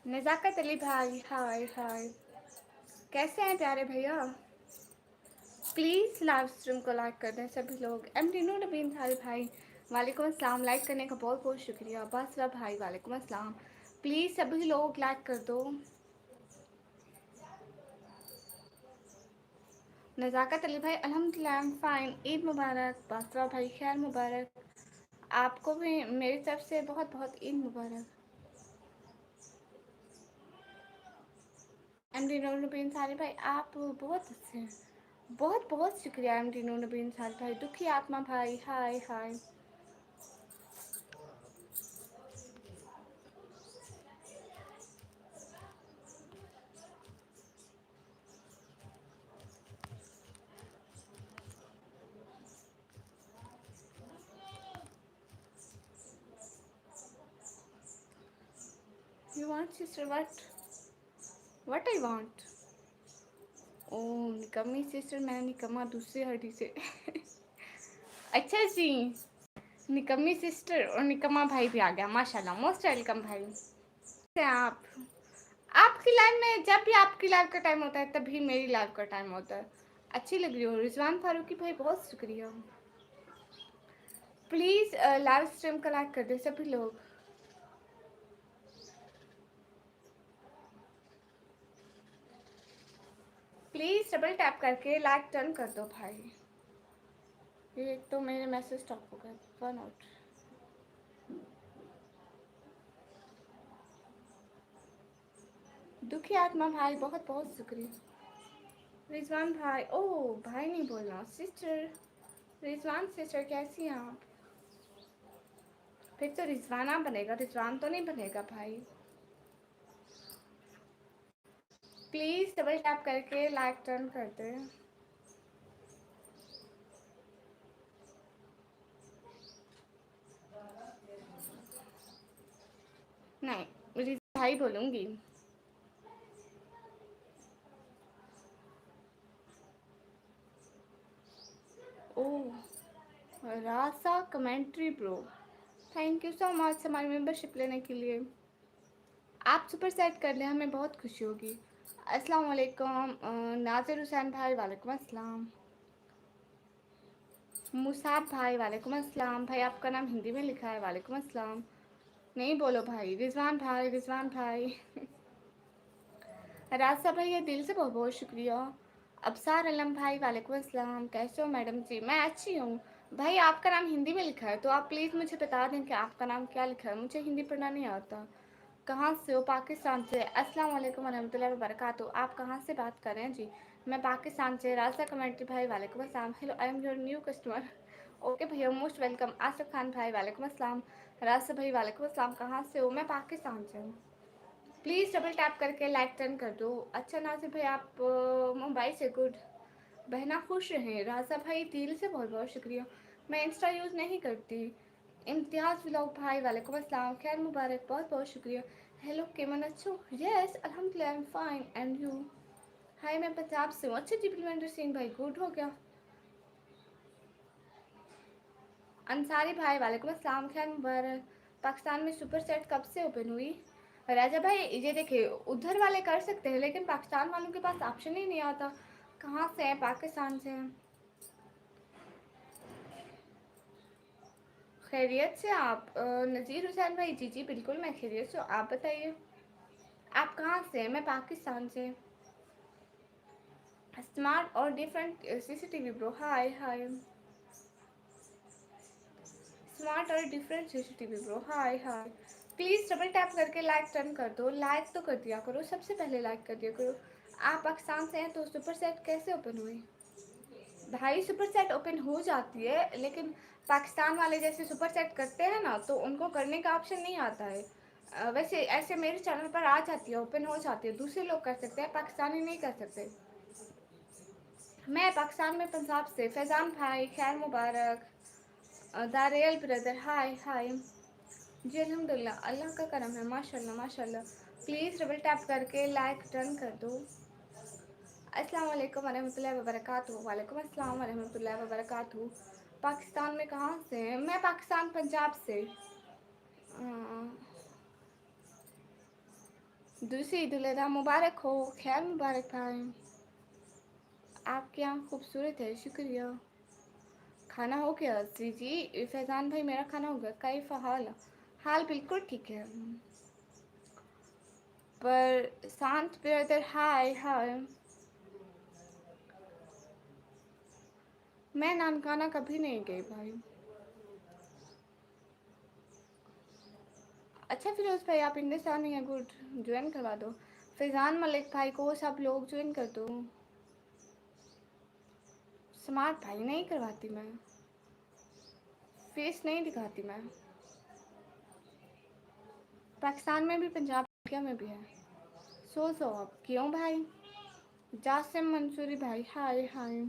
नज़ाकत अली भाई, हाय हाय, कैसे हैं प्यारे भैया? प्लीज़ लाइव स्ट्रीम को लाइक कर दें सभी लोग। एमडी नूर नबीन सारे भाई वालेकुम अस्सलाम, लाइक करने का बहुत बहुत शुक्रिया। बासरा भाई वालेकुम अस्सलाम, प्लीज़ सभी लोग लाइक कर दो। नज़ाकत अली भाई अल्हम्दुलिल्लाह आई एम फाइन, ईद मुबारक। बासरा भाई खैर मुबारक, आपको भी मेरी तरफ से बहुत बहुत ईद मुबारक। एमडी नूर नबीन सारे भाई आप बहुत अच्छे हैं, बहुत बहुत शुक्रिया। एमडी नूर नबीन सारे भाई, दुखी आत्मा भाई, hi hi. You want sister what? What I want? ओह निकम्मी सिस्टर, मैं निकम्मा दूसरी हड्डी से अच्छा जी, निकम्मी सिस्टर और निकम्मा भाई भी आ गया, माशाल्लाह, मोस्ट वेलकम भाई। से आपकी लाइव में जब भी आपकी लाइव का टाइम होता है तभी मेरी लाइव का टाइम होता है। अच्छी लग रही हो रिजवान फारूकी भाई, बहुत शुक्रिया। प्लीज़ लाइव स्ट्रीम का लाइक कर दे सभी लोग। प्लीज़ डबल टैप करके लाइक टर्न कर दो भाई। ये तो मेरे मैसेज स्टॉप हो गए, वन आउट। दुखी आत्मा भाई, बहुत बहुत शुक्रिया। रिजवान भाई, ओह भाई नहीं बोलना, सिस्टर रिजवान सिस्टर कैसी हैं आप? फिर तो रिजवाना बनेगा, रिजवान तो नहीं बनेगा भाई। प्लीज़ डबल टैप करके लाइक टर्न कर दे। नहीं, रिजवान भाई बोलूँगी। ओह रासा commentary bro, thank you so much हमारी मेंबरशिप लेने के लिए। आप सुपर सेट कर लें, हमें बहुत खुशी होगी। अस्सलाम वालेकुम नाज़िर हुसैन भाई, वालेकुम अस्सलाम। मुसाब भाई वालेकुम अस्सलाम। भाई आपका नाम हिंदी में लिखा है, वालेकुम अस्सलाम। नहीं बोलो भाई, रिजवान भाई, रिजवान भाई रास्ता भाई, ये दिल से बहुत बहुत शुक्रिया। अबसार अलम भाई, वालेकुम अस्सलाम, कैसे हो मैडम जी? मैं अच्छी हूँ भाई। आपका नाम हिंदी में लिखा है तो आप प्लीज़ मुझे बता दें कि आपका नाम क्या लिखा है, मुझे हिंदी पढ़ना नहीं आता। कहाँ से हो? पाकिस्तान से। अस्सलाम वालेकुम वरहमतुल्लाहि वबरकातुहू। आप कहाँ से बात कर रहे हैं जी? मैं पाकिस्तान से। रास्ता कमेंट्री भाई, वालेकुम अस्सलाम। Hello, I am your new customer. Okay भैया, मोस्ट वेलकम। आसिफ खान भाई, वालेकुम अस्सलाम। रास्ता भाई, वालेकुम अस्सलाम। कहाँ से हो? मैं पाकिस्तान से हूँ। प्लीज़ डबल टैप करके लाइक टर्न कर दो। अच्छा नासिर भाई, आप मुंबई से, गुड। बहना खुश रहें। राजा भाई दिल से बहुत बहुत शुक्रिया। मैं इंस्टा यूज़ नहीं करती। इम्तियाज़ व्लॉग भाई, वालेकुम अस्सलाम, खैर मुबारक, बहुत बहुत शुक्रिया। हेलो केमन, अच्छो? यस अल्हम्दुलिल्लाह I am fine and you? Hi, मैं पंजाब से हूँ। अच्छा जी, बलविंदर सिंह भाई, गुड हो गया। अंसारी भाई, वालेकुम अस्सलाम, खैर मुबारक। पाकिस्तान में सुपर सेट कब से ओपन हुई? राजा भाई ये देखिए, उधर वाले कर सकते हैं लेकिन पाकिस्तान वालों के पास ऑप्शन ही नहीं आता। कहाँ से हैं? पाकिस्तान से हैं। खैरियत से आप? नज़ीर हुसैन भाई, जी जी बिल्कुल मैं खैरियत से हूँ, आप बताइए आप कहाँ से हैं? मैं पाकिस्तान से। स्मार्ट और डिफरेंट सीसीटीवी ब्रो, हाय हाय। स्मार्ट और different CCTV bro, hi hi. Please double tap करके लाइक टर्न कर दो। लाइक तो कर दिया करो, सबसे पहले लाइक कर दिया करो। आप पाकिस्तान से हैं तो सुपर सेट कैसे ओपन हुई? भाई सुपर सेट ओपन हो जाती है लेकिन पाकिस्तान वाले जैसे सुपर सेट करते हैं ना तो उनको करने का ऑप्शन नहीं आता है। वैसे ऐसे मेरे चैनल पर आ जाती है, ओपन हो जाती है, दूसरे लोग कर सकते हैं, पाकिस्तानी नहीं कर सकते। मैं पाकिस्तान में पंजाब से। फैज़ान भाई, खैर मुबारक। दारियल ब्रदर, हाय हाय। जी अल्हम्दुलिल्लाह, अल्लाह का करम है, माशाल्लाह माशाल्लाह। प्लीज़ डबल टैप करके लाइक टर्न कर दो। अस्सलाम वालेकुम वरहमतुल्लाहि वबरकातुहू। वालेकुम अस्सलाम वरहमतुल्लाहि वबरकातुहू। पाकिस्तान में कहाँ से हैं? मैं पाकिस्तान पंजाब से। दूसरी ईद उल अज़हा मुबारक हो। खैर मुबारक भाई। आपकी आँख खूबसूरत है, शुक्रिया। खाना हो गया? जी जी फैज़ान भाई, मेरा खाना हो गया। कैफ़ हाल? हाल बिल्कुल ठीक है। पर शांत ब्रदर, हाय हाय। मैं नानकाना कभी नहीं गई भाई। अच्छा फिरोज भाई, आप इंडिया से नहीं है, गुड, ज्वाइन करवा दो। फैज़ान मलिक भाई को सब लोग ज्वाइन कर दो। स्मार्ट भाई, नहीं करवाती मैं, फेस नहीं दिखाती मैं। पाकिस्तान में भी, पंजाब इंडिया में भी है। सो आप क्यों भाई? जासिम मंसूरी भाई, हाय हाय।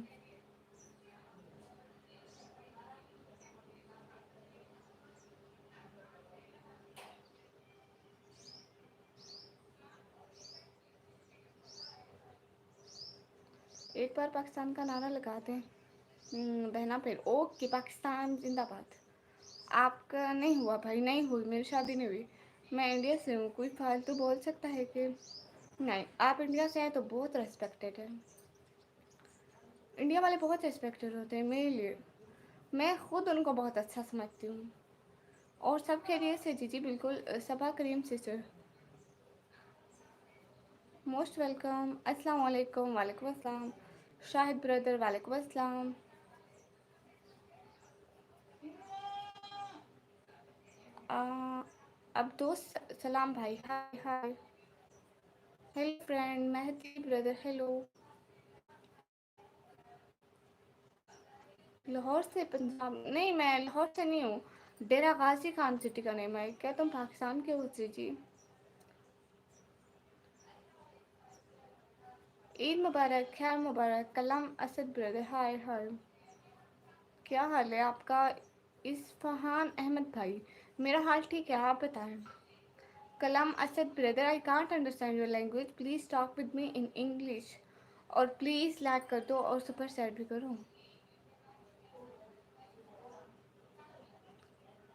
एक बार पाकिस्तान का नारा लगाते हैं। बहना फिर ओके, पाकिस्तान जिंदाबाद। आपका नहीं हुआ भाई, नहीं हुई, मेरी शादी नहीं हुई। मैं इंडिया से हूँ, कोई फालतू बोल सकता है कि नहीं? आप इंडिया से हैं तो बहुत रेस्पेक्टेड है। इंडिया वाले बहुत रेस्पेक्टेड होते हैं मेरे लिए। मैं खुद उनको बहुत अच्छा समझती हूँ। और सब खैरियत से? जी जी बिल्कुल। Saba Karim sister, most welcome. अस्सलाम वालेकुम। वालेकुम अस्सलाम। शाहिद ब्रदर, वालेकुम अस्सलाम। अब दोस्त सलाम भाई, hi hi. Hello friend Mehdi brother, hello. Lahore से पंजाब? नहीं, मैं लाहौर से नहीं हूँ। डेरा गाजी खान सिटी का नेम है। क्या तुम पाकिस्तान के हो? जी। ईद मुबारक, खैर मुबारक। कलम असद ब्रदर, हाय हाय। क्या हाल है आपका? इस्फहान अहमद भाई, मेरा हाल ठीक है, आप बताएं। कलम Asad brother, I can't understand your language, please talk with me in English. और प्लीज़ लाइक कर दो और सुपर सैड भी करो।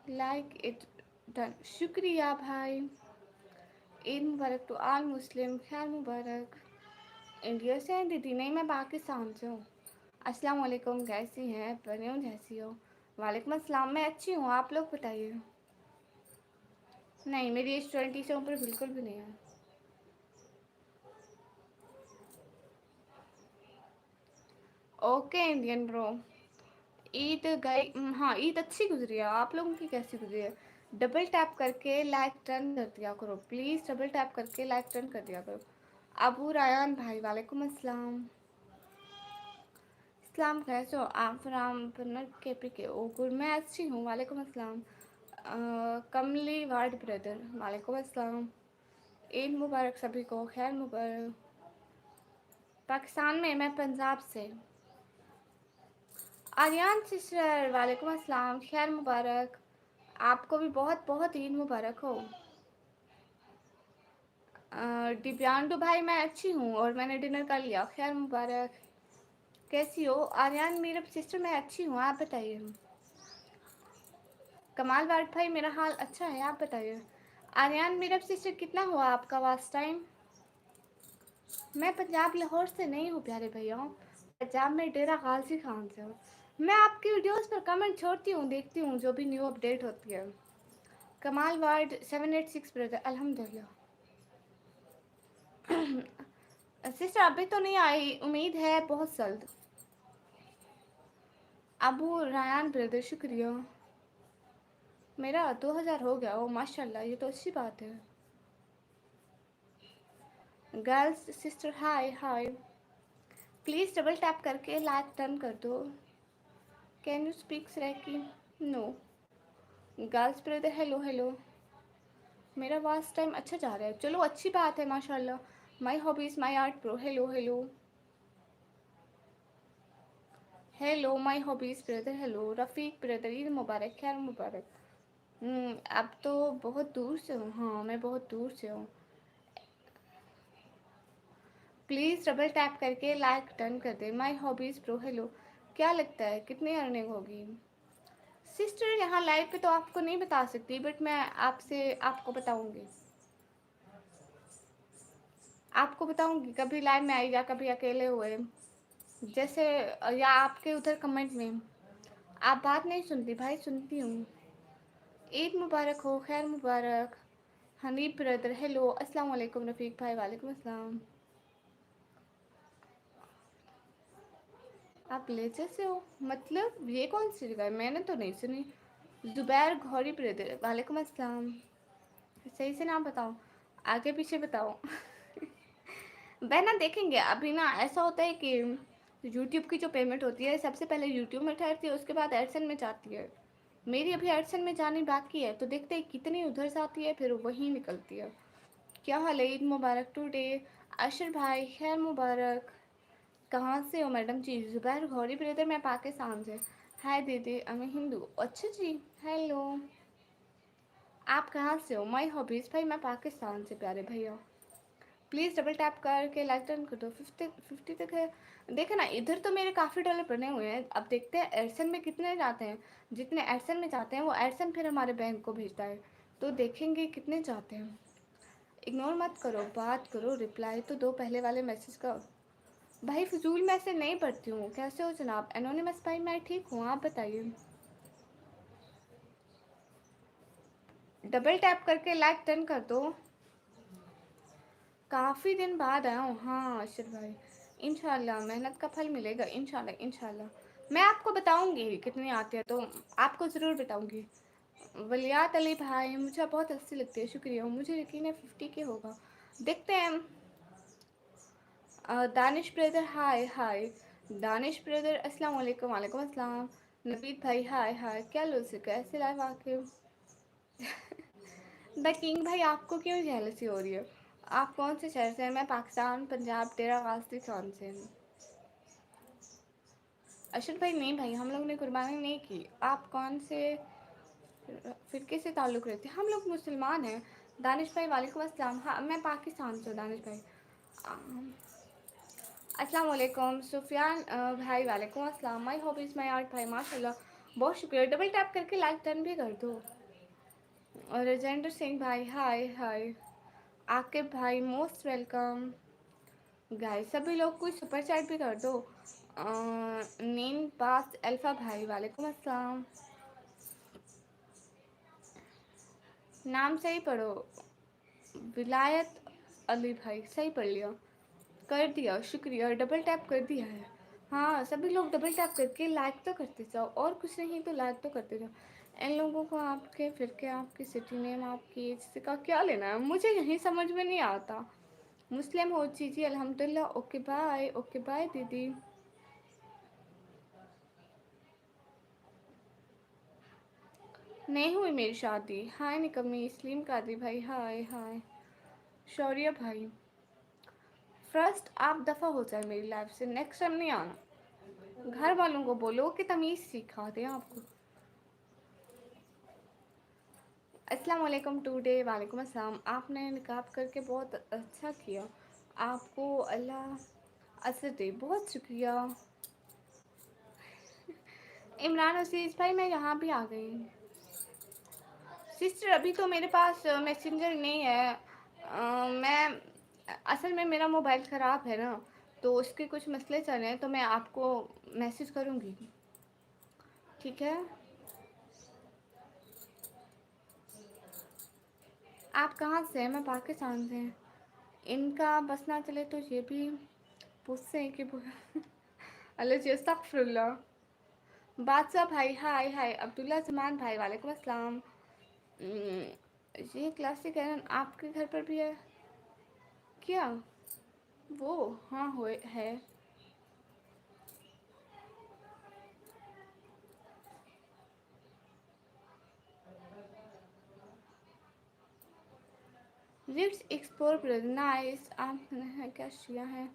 लाइक इट डन, शुक्रिया भाई। ईद मुबारक टू आल मुस्लिम, खैर मुबारक। इंडिया से हैं दीदी? नहीं, मैं पाकिस्तान से हूँ। अस्सलाम वालेकुम, कैसी हैं? परियों जैसी हो? वालेकुम अस्सलाम, मैं अच्छी हूँ, आप लोग बताइए। नहीं, मेरी एज 20 से ऊपर बिल्कुल भी नहीं है। Okay Indian bro. ईद गई, हाँ ईद अच्छी गुजरी है। आप लोगों की कैसी गुजरी है? डबल टैप करके लाइक टर्न कर दिया करो प्लीज़, डबल टैप करके लाइक टर्न कर दिया करो। अबू रायान भाई, वालेकुम अस्सलाम। इस्लाम कैसे हो आप? राम पन्नर के पी के ओ गुड, मैं अच्छी हूँ, वालेकुम अस्सलाम। कमली वार्ड ब्रदर, वालेकुम अस्सलाम। ईद मुबारक सभी को, खैर मुबारक। पाकिस्तान में, मैं पंजाब से। आर्यन सिस्टर, वालेकुम अस्सलाम, खैर मुबारक। आपको भी बहुत बहुत ईद मुबारक हो। दिव्यांडु भाई, मैं अच्छी हूँ और मैंने डिनर कर लिया, खैर मुबारक। कैसी हो आर्यन? मेरा सिस्टर, मैं अच्छी हूँ, आप बताइए। कमाल वाट भाई, मेरा हाल अच्छा है, आप बताइए। आर्यन मेरा सिस्टर, कितना हुआ आपका वास्ट टाइम? मैं पंजाब लाहौर से नहीं हूँ प्यारे भैया, पंजाब में डेरा गाजी खान से हूँ। मैं आपकी वीडियोस पर कमेंट छोड़ती हूँ, देखती हूँ जो भी न्यू अपडेट होती है। कमाल वार्ड 786 ब्रदर, अल्हम्दुलिल्लाह। सिस्टर अभी तो नहीं आई, उम्मीद है बहुत जल्द। अबू रायान ब्रदर, शुक्रिया। मेरा 2000 हो गया, ओ माशाल्लाह, ये तो अच्छी बात है। Girls sister, hi hi. Please double tap करके लाइक टर्न कर दो। Can you speak Saraiki? No. Girls brother, hello hello. मेरा वास्ट टाइम अच्छा जा रहा है, चलो अच्छी बात है, माशाल्लाह। My hobbies my art pro, hello hello. Hello my hobbies brother, hello. Rafiq brother, Eid मुबारक, खैर मुबारक। अब तो बहुत दूर से हूँ, हाँ मैं बहुत दूर से हूँ। प्लीज़ डबल टैप करके लाइक टर्न कर दे। My hobbies pro, hello. क्या लगता है कितनी अर्निंग होगी? सिस्टर यहाँ लाइव पे तो आपको नहीं बता सकती, बट मैं आपसे आपको बताऊँगी। आपको बताऊँगी, कभी लाइव में आई या कभी अकेले हुए, जैसे या आपके उधर कमेंट में। आप बात नहीं सुनती भाई, सुनती हूँ। ईद मुबारक हो, खैर मुबारक। हनीफ ब्रदर हेलो, अस्सलाम वालेकुम। रफ़ीक भाई वालेकुम अस्सलाम। आप लेजर से हो, मतलब ये कौन सी जगह है, मैंने तो नहीं सुनी। जुबैर घौरी ब्रदर वालेकुम अस्सलाम। सही से नाम बताओ, आगे पीछे बताओ। बहना देखेंगे, अभी ना ऐसा होता है कि यूट्यूब की जो पेमेंट होती है सबसे पहले यूट्यूब में ठहरती है, उसके बाद एडसन में जाती है। मेरी अभी एडसन में जानी बाकी है, तो देखते हैं कितनी उधर से आती है, फिर वहीं निकलती है। क्या हाल है, ईद मुबारक टुडे। अशर भाई खैर मुबारक। कहाँ से हो मैडम जी? जुबैर गौरी ब्रदर, मैं पाकिस्तान से। हाय दीदी, मैं हिंदू। अच्छा जी, हेलो। आप कहाँ से हो? माई हॉबीज़ भाई, मैं पाकिस्तान से प्यारे भैया। प्लीज़ डबल टैप करके लाइक डन कर दो। 50 तक है। देखो ना, इधर तो मेरे काफ़ी डॉलर बने हुए हैं। अब देखते हैं एडसन में कितने जाते हैं। जितने एडसन में जाते हैं वो एडसन फिर हमारे बैंक को भेजता है, तो देखेंगे कितने जाते हैं। इग्नोर मत करो, बात करो, रिप्लाई तो दो पहले वाले मैसेज का। भाई फजूल मैसेज नहीं पढ़ती हूँ। कैसे हो जनाब? एनोनिमस भाई मैं ठीक हूँ, आप बताइए। डबल टैप करके लाइक डन कर दो। काफ़ी दिन बाद आया हूँ। हाँ अशर भाई, इंशाल्लाह मेहनत का फल मिलेगा, इंशाल्लाह इंशाल्लाह। मैं आपको बताऊँगी कितनी आती है, तो आपको ज़रूर बताऊँगी। वलियात अली भाई, मुझे बहुत अच्छी लगती है, शुक्रिया। मुझे यकीन है 50 के होगा, देखते हैं। दानिश ब्रदर हाय हाय। दानिश ब्रदर अस्सलाम वालेकुम। वालेकुम अस्सलाम। नवीद भाई हाय हाय। क्या लो से कैसे लाइव आके। द किंग भाई, आपको क्यों जेलसी हो रही है? आप कौन से शहर से हैं? मैं पाकिस्तान, पंजाब, डेरा गाजी खान से हूँ। अशर भाई नहीं भाई, हम लोग ने कुर्बानी नहीं की। आप कौन से फ़िरके से ताल्लुक़ रखते हैं? हम लोग मुसलमान हैं। दानिश भाई वालेकुम अस्सलाम। हाँ मैं पाकिस्तान से हूँ दानिश भाई। अस्सलाम वालेकुम सुफियान भाई वालेकुम अस्सलाम। माय हॉबीज़ माय आर्ट भाई, माशाल्लाह बहुत शुक्रिया। डबल टैप करके लाइक डन भी कर दो। और राजेंद्र सिंह भाई हाय हाय। आकिब भाई मोस्ट वेलकम। गाइस सभी लोग कोई सुपर चैट भी कर दो। नीन पास अल्फ़ा भाई वालेकुम अस्सलाम। नाम सही पढ़ो। विलायत अली भाई, सही पढ़ लिया। कर दिया, शुक्रिया। डबल टैप कर दिया है। हाँ सभी लोग डबल टैप करके लाइक तो करते जाओ, और कुछ नहीं तो लाइक तो करते जाओ। इन लोगों को आपके फिरके, आपकी सिटी नेम, आपकी एज का क्या लेना है? मुझे यही समझ में नहीं आता। मुस्लिम हो जी जी अल्हम्दुलिल्लाह। ओके बाय दीदी। नहीं हुई मेरी शादी। हाय निकम्मी। सलीम कादी भाई हाय हाय। शौर्य भाई, फर्स्ट आप दफ़ा हो जाए मेरी लाइफ से, नेक्स्ट टाइम नहीं आना। घर वालों को बोलो कि तमीज़ सिखा दें आपको। अस्सलाम वालेकुम टुडे। वालेकुम अस्सलाम। आपने निकाब करके बहुत अच्छा किया, आपको अल्लाह असर दे। बहुत शुक्रिया। इमरान अजीज़ भाई, मैं यहाँ भी आ गई। सिस्टर अभी तो मेरे पास मैसेंजर नहीं है। मैं असल में मेरा मोबाइल ख़राब है ना, तो उसके कुछ मसले चल रहे हैं, तो मैं आपको मैसेज करूँगी, ठीक है? आप कहाँ से हैं? मैं पाकिस्तान से। इनका बस ना चले तो ये भी पूछते हैं कि अल्लाह जी अस्तगफिरुल्लाह। बादशाह भाई हाय हाय। अब्दुल्ला जमान भाई वालेकुम अस्सलाम। ये क्लासिक है, आपके घर पर भी है क्या वो? हाँ हो है। लिट्स एक्सप्लोर नाइस। आप क्या शिया है?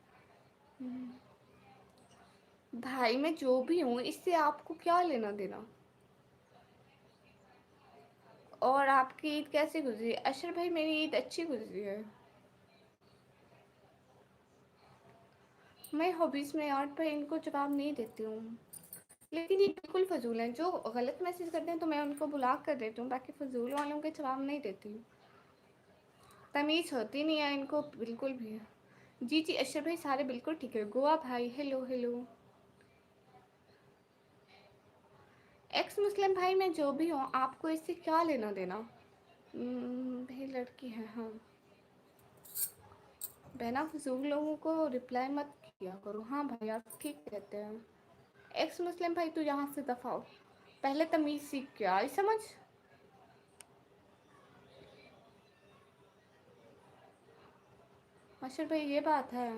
भाई मैं जो भी हूँ, इससे आपको क्या लेना देना? और आपकी ईद कैसे गुजरी? अशर भाई मेरी ईद अच्छी गुजरी है। मैं हॉबीज़ में आर्ट पर इनको जवाब नहीं देती हूँ, लेकिन ये बिल्कुल फजूल हैं। जो गलत मैसेज करते हैं तो मैं उनको ब्लॉक कर देती हूँ, बाकी फजूल वालों के जवाब नहीं देती हूँ। तमीज़ होती नहीं है इनको बिल्कुल भी। जी जी अशर भाई सारे बिल्कुल ठीक है। गोवा भाई हेलो हेलो। एक्स मुस्लिम भाई मैं जो भी हूँ आपको इससे क्या लेना देना। भाई लड़की है हाँ। बहना फजूल लोगों को रिप्लाई मत किया करो। हाँ भाई आप ठीक कहते हैं। एक्स मुस्लिम भाई तू यहाँ से दफा हो। पहले तमीज़ सीख के आई समझ। अशर भाई ये बात है।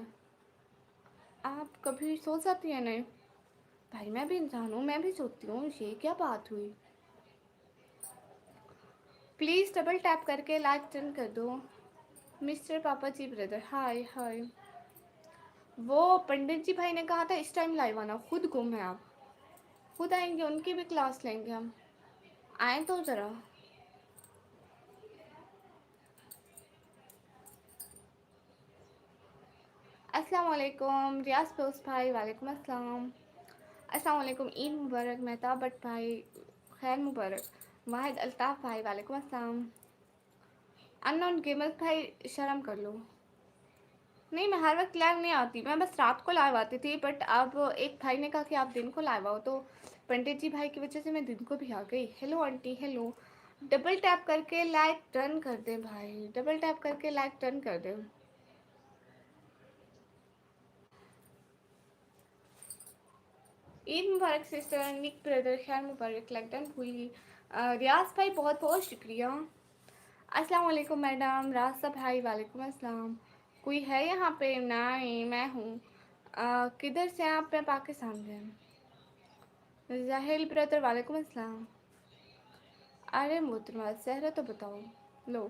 आप कभी सो जाती हैं नहीं। भाई मैं भी इंसान हूँ मैं भी सोती हूँ। ये क्या बात हुई। प्लीज़ डबल टैप करके लाइक टर्न कर दो। मिस्टर पापा जी ब्रदर हाय हाय। वो पंडित जी भाई ने कहा था इस टाइम लाइव आना। खुद गुम है आप। खुद आएंगे उनकी भी क्लास लेंगे हम। आए तो ज़रा। अस्सलाम वालेकुम रियाज दोस्त भाई वालेकुम अस्सलाम। अस्सलाम वालेकुम ईद मुबारक मेहताब भट्ट भाई खैर मुबारक। वाहिद अल्ताफ़ भाई वालेकुम अस्सलाम। अननोन गेमर भाई शर्म कर लो। नहीं मैं हर वक्त लाइव नहीं आती। मैं बस रात को लाइव आती थी बट अब एक भाई ने कहा कि आप दिन को लाइव आओ तो पंडित जी भाई की वजह से मैं दिन को भी आ गई। Hello aunty hello. Double tap करके लाइक टर्न कर दे भाई। डबल टैप करके लाइक टर्न कर दे। ईद मुबारक सिस्टर निक ब्रदर खैर मुबारक लगन हुई। रियाज भाई बहुत बहुत शुक्रिया। अस्सलाम वालेकुम मैडम रास्ता भाई वालेकुम अस्सलाम। कोई है यहाँ पे। नहीं मैं हूँ। किधर से आप। मैं पाकिस्तान से। जाहिल ब्रदर वालेकुम अस्सलाम। अरे मोहतरमा सहरा तो बताओ। लो।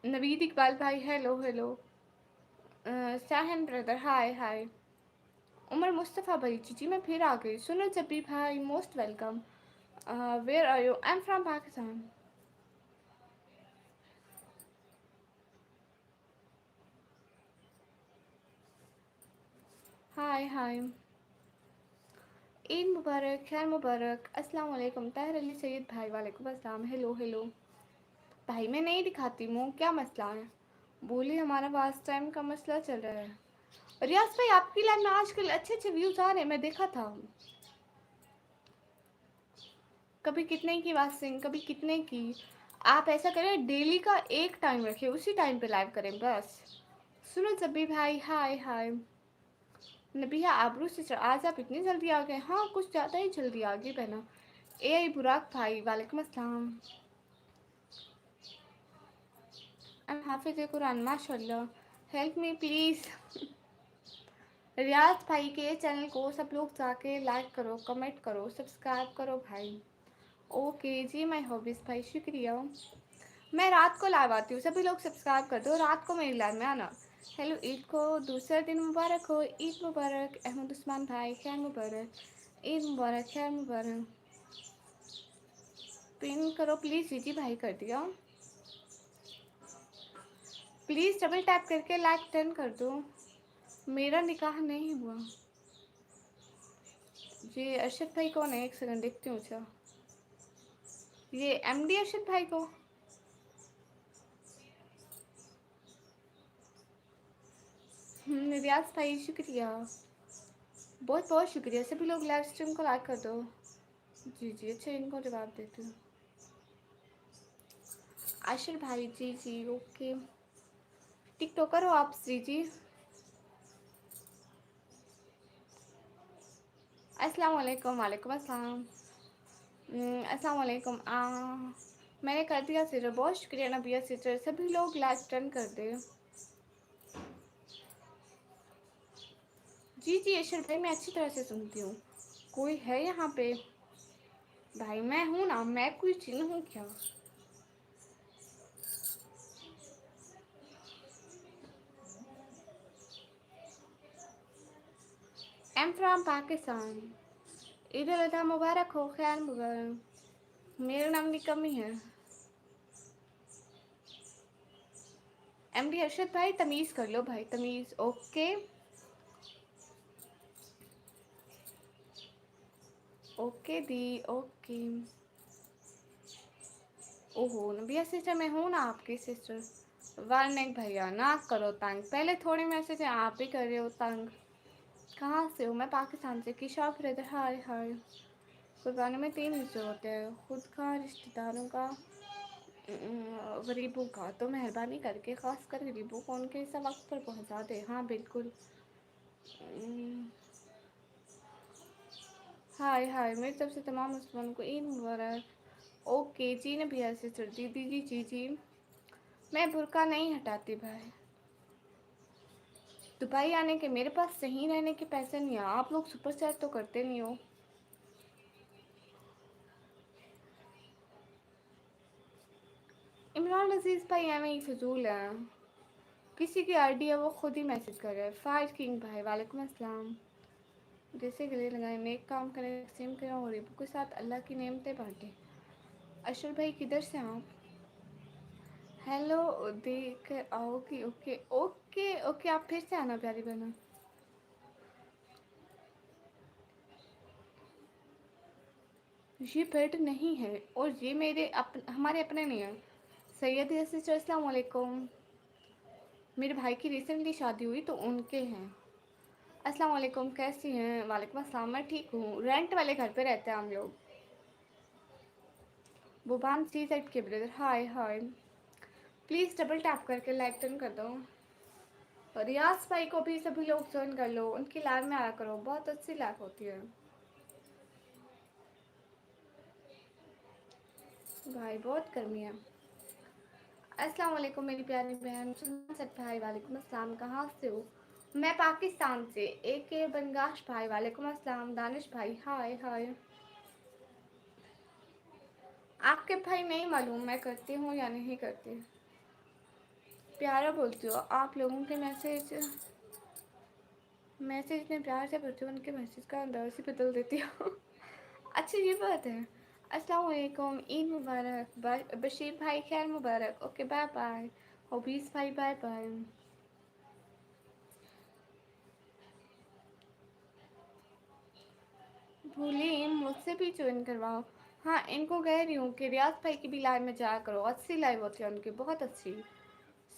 नवीद इकबाल भाई hello hello. Sahan brother hi hi. Umar Mustafa भाई जी मैं फिर आ गई। सुनो जबी भाई most welcome. Where are you. I am from Pakistan. Hi hi. Eid मुबारक खैर मुबारक अस्सलाम वालेकुम ताहिर अली सैयद भाई वालेकुम अस्सलाम हेलो हेलो। भाई मैं नहीं दिखाती मुँह क्या मसला है। बोलिए हमारा वास्ट टाइम का मसला चल रहा है। रियाज भाई आपकी लाइव में आजकल अच्छे अच्छे व्यूज़ आ रहे हैं मैं देखा था। कभी कितने की वास्टिंग कभी कितने की। आप ऐसा करें डेली का एक टाइम रखिए उसी टाइम पे लाइव करें बस। सुनो जब्बी भाई हाय हाय। नबिया आबरू सिस्टर आज आप इतनी जल्दी आ गए। हाँ कुछ ज़्यादा ही जल्दी आ गई बहना। ए आई बुराक भाई वालेकुम अस्सलाम। एम हाफिज कुरान माशाल्लाह। Help me please. रियाज भाई के चैनल को सब लोग जाके लाइक करो कमेंट करो सब्सक्राइब करो भाई। ओके जी माय हॉबीज़ भाई शुक्रिया। मैं रात को लाइव आती हूँ सभी लोग सब्सक्राइब कर दो रात को मेरी लाइव में आना। हेलो ईद को दूसरा दिन मुबारक हो। ईद मुबारक अहमद उस्मान भाई खैर मुबारक। ईद मुबारक खैर मुबारक। पिन करो प्लीज़। जी भाई कर दिया। प्लीज़ डबल टैप करके लाइक टर्न कर दो। मेरा निकाह नहीं हुआ। ये अरशद भाई कौन है। एक सेकंड देखती हूँ। अच्छा ये एमडी अरशद भाई को। रियाज भाई शुक्रिया बहुत बहुत शुक्रिया। सभी लोग लाइव स्ट्रीम को लाइक कर दो। जी जी अच्छा इनको जवाब देती हूँ। आशिर भाई जी जी ओके। टिकटॉकर हो आप जी जी। अस्सलाम वालेकुम वालेकुम अस्सलाम। अस्सलाम वालेकुम। मैंने कर दिया सिस्टर बहुत शुक्रिया नबिया सिस्टर। सभी लोग लाइक टर्न कर दे। जी जी अशर भाई मैं अच्छी तरह से सुनती हूँ। कोई है यहाँ पे। भाई मैं हूँ ना मैं कोई चिन्ह हूँ क्या। Am from Pakistan. ईद उल अजहा मुबारक हो खैर मुबारक। मेरा नाम की कमी है। एमडी अरशद भाई तमीज़ कर लो भाई तमीज़ ओके। ओके दी ओके। ओहो नबिया सिस्टर मैं हूँ ना आपकी सिस्टर। वार्निंग भैया ना करो तंग, पहले थोड़े मैसेज हैं आप ही कर रहे हो तंग। कहाँ से हो? मैं पाकिस्तान से। किशा ब्रदर हाय हाय। कुर्बानी में 3 हिस्से होते हैं, खुद का, रिश्तेदारों का, गरीबों का। तो मेहरबानी करके ख़ास कर गरीबों को उनके हिस्सा वक्त पर पहुँचा दे। हाँ बिल्कुल। हाय हाय, मेरी तरफ से तमाम मुसलमानों को ईद मुबारक। ओके जी ने भी ऐसे सर दीदी जी जी जी। मैं बुर्का नहीं हटाती भाई। दुबई आने के मेरे पास सही रहने के पैसे नहीं है। आप लोग सुपर चैट तो करते नहीं हो। इमरान अजीज़ भाई एवं ही फजूल है, किसी की आईडी है वो खुद ही मैसेज कर रहा है। फायर किंग भाई वालेकुम अस्सलाम। जैसे गले लगाए, नेक काम करें, सेम करें और गरीबों के साथ अल्लाह की नेमतें बांटें। अशर भाई किधर से आप? हेलो, देख आओगी? ओके ओके ओके, आप फिर से आना प्यारी बहना। ये बेड नहीं है और ये हमारे अपने नहीं है। सैयद सिस्टर अस्सलाम वालेकुम। मेरे भाई की रिसेंटली शादी हुई तो उनके हैं। अस्सलाम वालेकुम, कैसी हैं? वालेकुम अस्सलाम, मैं ठीक हूँ। रेंट वाले घर पे रहते हैं हम लोग। बुबान सी सेट के brother hi hi. Please double tap करके लाइक टर्न कर दो। रियाज भाई को भी सभी लोग ज्वाइन कर लो, उनकी लाइव में आया करो, बहुत अच्छी लाइव होती है। भाई बहुत गर्मी है। अस्सलाम वालेकुम मेरी प्यारी बहन सत भाई वालेकुम अस्सलाम। कहाँ से हो? मैं पाकिस्तान से। AK बनगाश भाई वालेकुम अस्सलाम। दानिश भाई हाय हाय। आपके भाई नहीं मालूम मैं करती हूँ या नहीं करती। प्यारा बोलती हो आप लोगों के मैसेज इतने प्यार से पढ़ती हूँ, उनके मैसेज का अंदाज ही बदल देती हूँ। अच्छा ये बात है। अस्सलाम वालेकुम, ईद मुबारक। बशीर भाई खैर मुबारक। Okay bye bye. हबीज भाई बाय बाय। भूली मुझसे भी ज्वाइन करवाओ। हाँ इनको कह रही हूँ कि रियाज भाई की भी लाइव में जाया करो, अच्छी लाइव होती है उनकी, बहुत अच्छी।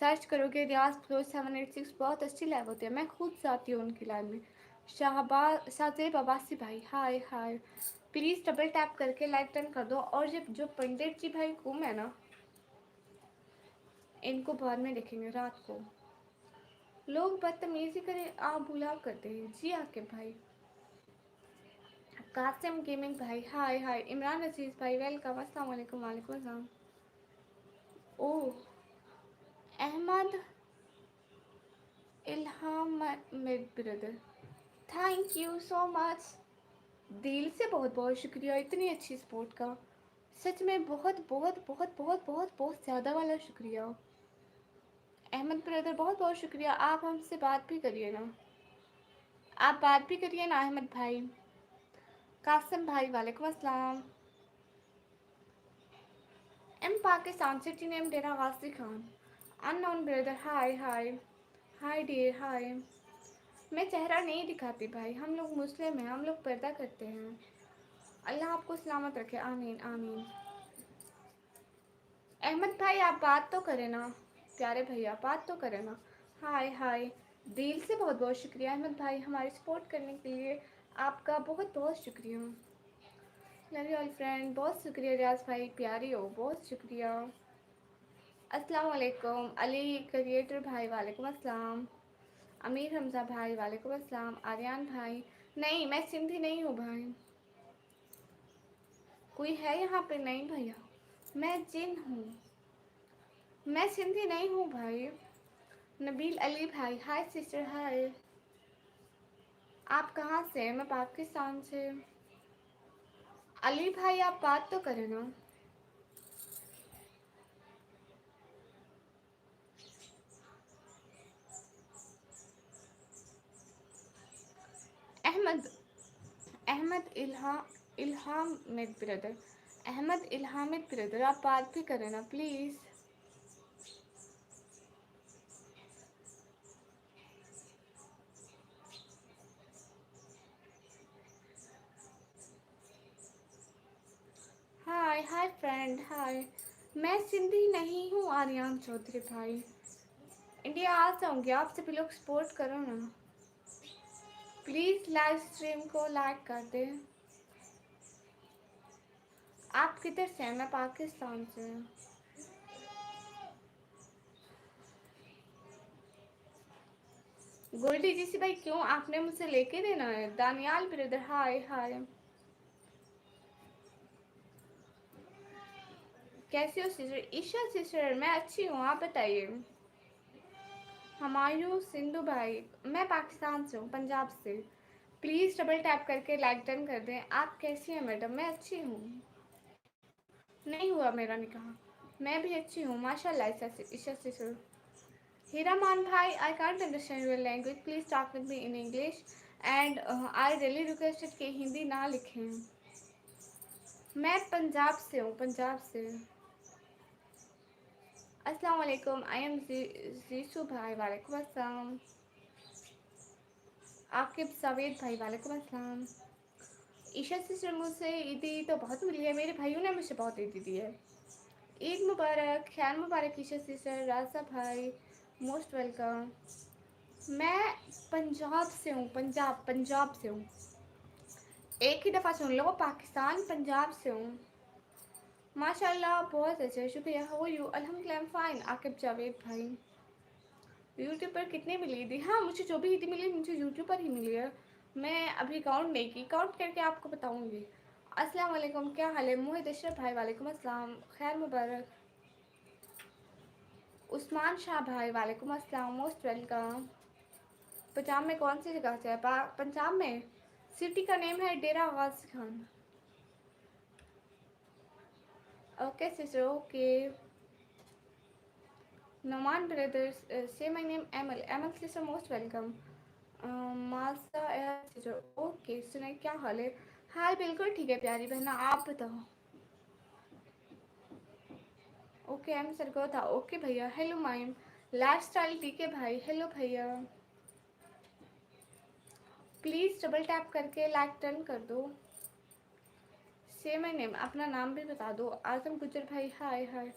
सर्च करोगे रियाज फ्लो 786, बहुत अच्छी लाइव होती है, मैं खुद जाती हूँ उनकी लाइव में। शाहजेब अब्बासी भाई hi hi. Please double tap करके लाइक टर्न कर दो। और ये जो पंडित जी भाई गुम है ना, इनको बाद में देखेंगे रात को। लोग बदतमीजी करें आप बुलाव करते हैं जी आके भाई। कासिम गेमिंग भाई हाय हाय। इमरान अजीज़ भाई वेलकम। अस्सलाम वालेकुम। वालेकुम अस्सलाम। ओह अहमद इल्हाम मेरे brother, thank you so much. दिल से बहुत बहुत शुक्रिया इतनी अच्छी सपोर्ट का। सच में बहुत बहुत बहुत बहुत बहुत बहुत ज़्यादा वाला शुक्रिया। अहमद ब्रदर बहुत बहुत शुक्रिया। आप हमसे बात भी करिए ना, आप बात भी करिए ना अहमद भाई। कासिम भाई वालेकुम अस्सलाम। एम पाकिस्तान सिटी नेम डेरा Ghazi Khan. Unknown brother hi हाय। हाय डियर हाय। मैं चेहरा नहीं दिखाती भाई, हम लोग मुस्लिम हैं, हम लोग पर्दा करते हैं। अल्लाह आपको सलामत रखे, आमीन आमीन। अहमद भाई आप बात तो करें ना, प्यारे भैया बात तो करें ना। हाय हाय। दिल से बहुत बहुत शुक्रिया अहमद भाई हमारी सपोर्ट करने के लिए, आपका बहुत बहुत शुक्रिया। लव यू ऑल फ्रेंड, बहुत शुक्रिया रियाज भाई, प्यारी हो, बहुत शुक्रिया। अस्सलाम वालेकुम अली क्रिएटर भाई वालेकुम अस्सलाम। अमीर हमजा भाई वालेकुम अस्सलाम। आर्यन भाई नहीं मैं सिंधी नहीं हूँ भाई। कोई है यहाँ पे? नहीं भैया मैं जिन हूँ, मैं सिंधी नहीं हूँ भाई। नबील अली भाई हाय सिस्टर हाय। आप कहाँ से? मैं पाकिस्तान से। अली भाई आप बात तो करें ना। अहमद अहमद इल्हाम मेरे ब्रदर, अहमद इल्हामिद ब्रदर आप बात भी करें ना प्लीज़। हाय हाय फ्रेंड हाय। मैं सिंधी नहीं हूँ आर्यन चौधरी भाई, इंडिया आ जाऊंगी, आप सभी लोग सपोर्ट करो ना प्लीज़, लाइव स्ट्रीम को लाइक कर दें। आप किधर से हैं? मैं पाकिस्तान से हूँ। गोल्डी जी से भाई क्यों आपने मुझसे लेके देना है? दानियाल ब्रदर हाय हाय, कैसी हो सिस्टर? ईशा सिस्टर मैं अच्छी हूँ, आप बताइए। हमायूं सिंधु भाई, मैं पाकिस्तान से हूँ, पंजाब से। प्लीज़ डबल टैप करके लाइक डन कर दें। आप कैसी हैं मैडम? मैं अच्छी हूँ। नहीं हुआ मेरा निकाह, मैं भी अच्छी हूँ माशाल्लाह। ईशा सिस्टर, हीरामान भाई, I can't understand your language. Please talk with me in English. And I really requested कि हिंदी ना लिखें। मैं पंजाब से हूँ, पंजाब से। अस्सलाम वालेकुम, आई एम जीसू भाई, वालेकुम अस्सलाम। आकिब सवेद भाई, वालेकुम अस्सलाम। ईशा सिस्टर, मुझसे ईदी तो बहुत मिली है, मेरे भाइयों ने मुझे बहुत ईदी दी है। ईद मुबारक, खैर मुबारक ईशा सिस्टर। राजा भाई मोस्ट वेलकम। मैं पंजाब से हूँ, पंजाब से हूँ। एक ही दफ़ा सुन लो, पाकिस्तान पंजाब से हूँ। माशाल्लाह बहुत अच्छे, शुक्रिया। How are you? अल्हम्दुलिल्लाह I am fine. Aqib Javed भाई, यूट्यूब पर कितने मिली थी? हाँ, मुझे जो भी ईदी मिली मुझे यूट्यूब पर ही मिली है। मैं अभी काउंट नहीं की, काउंट करके आपको बताऊँगी। अस्सलाम वालेकुम, क्या हाल है? मोहित अशरफ भाई, वालेकुम अस्सलाम, खैर मुबारक। उस्मान शाह भाई, वालेकुम अस्सलाम, मोस्ट वेलकम। पंजाब में कौन सी जगह से है? पंजाब में सिटी का नेम है Dera Ghazi Khan. Okay sister, okay. Noman brothers, say my name Amal. Amal sister, most welcome. मासा सिस्टर, ओके। सुनाई, क्या हाल है? हाल बिल्कुल ठीक है प्यारी बहना, आप बताओ। ओके एम सरगोधा, ओके भैया। हेलो माइम लाइफ स्टाइल, ठीक है भाई। हेलो भैया, प्लीज़ डबल टैप करके लाइक टर्न कर दो। से माय नेम, अपना नाम भी बता दो। आजम गुजर भाई, हाय हाय।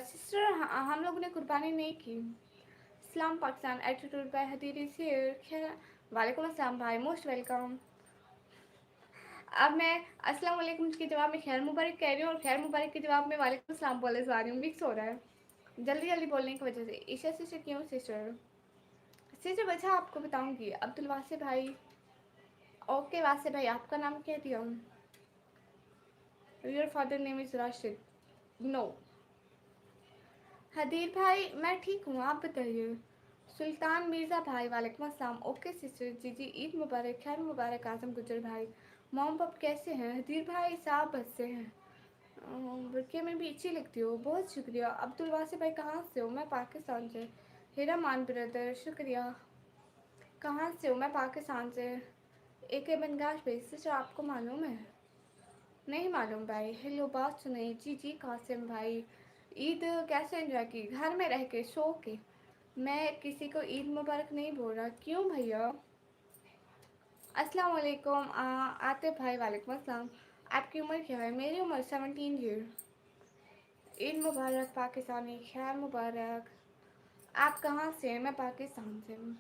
सिस्टर, हम लोगों ने कुर्बानी नहीं की। इस्लाम Pakistan attitude by Hadir is here. वालेकुम अस्सलाम भाई, मोस्ट वेलकम। अब मैं अस्सलाम वालेकुम के जवाब में खैर मुबारक कह रही हूँ और खैर मुबारक के जवाब में वालेकुम अस्सलाम बोले जा रही हूँ, मिक्स हो रहा है जल्दी जल्दी बोलने की वजह से। ईशा सिस्टर क्यों सिस्टर? सिस्टर वजह आपको बताऊँगी। अब्दुल वासे भाई, ओके वासे भाई, आपका नाम क्या दिया? Your father name is Rashid, no. Hadir भाई, मैं ठीक हूँ, आप बताइए। सुल्तान मिर्ज़ा भाई, वालेकुम अस्सलाम, ओके सिस्टर। जी जी, ईद मुबारक, खैर मुबारक। आजम गुजर भाई, मॉम पाप कैसे हैं? हदीर भाई साहब बच्चे हैं, बुरके में भी अच्छी लगती हो, बहुत शुक्रिया। अब्दुल वासी भाई, कहाँ से हो? मैं पाकिस्तान से। हीरा मान ब्रदर, शुक्रिया। कहाँ से हो? मैं पाकिस्तान से। एक बनगाश भाई, सिस्टर आपको मालूम है? नहीं मालूम भाई। हेलो, बात सुनाई। जी जी कासिम भाई, ईद कैसे एंजॉय की? घर में रह के, सो के। मैं किसी को ईद मुबारक नहीं बोल रहा। क्यों भैया? अस्सलाम वालेकुम आतिफ भाई, वालेकुम अस्सलाम। आपकी उम्र क्या है? मेरी उम्र 17 ईयर। ईद मुबारक पाकिस्तानी, खैर मुबारक। आप कहाँ से हैं? मैं पाकिस्तान से हूँ।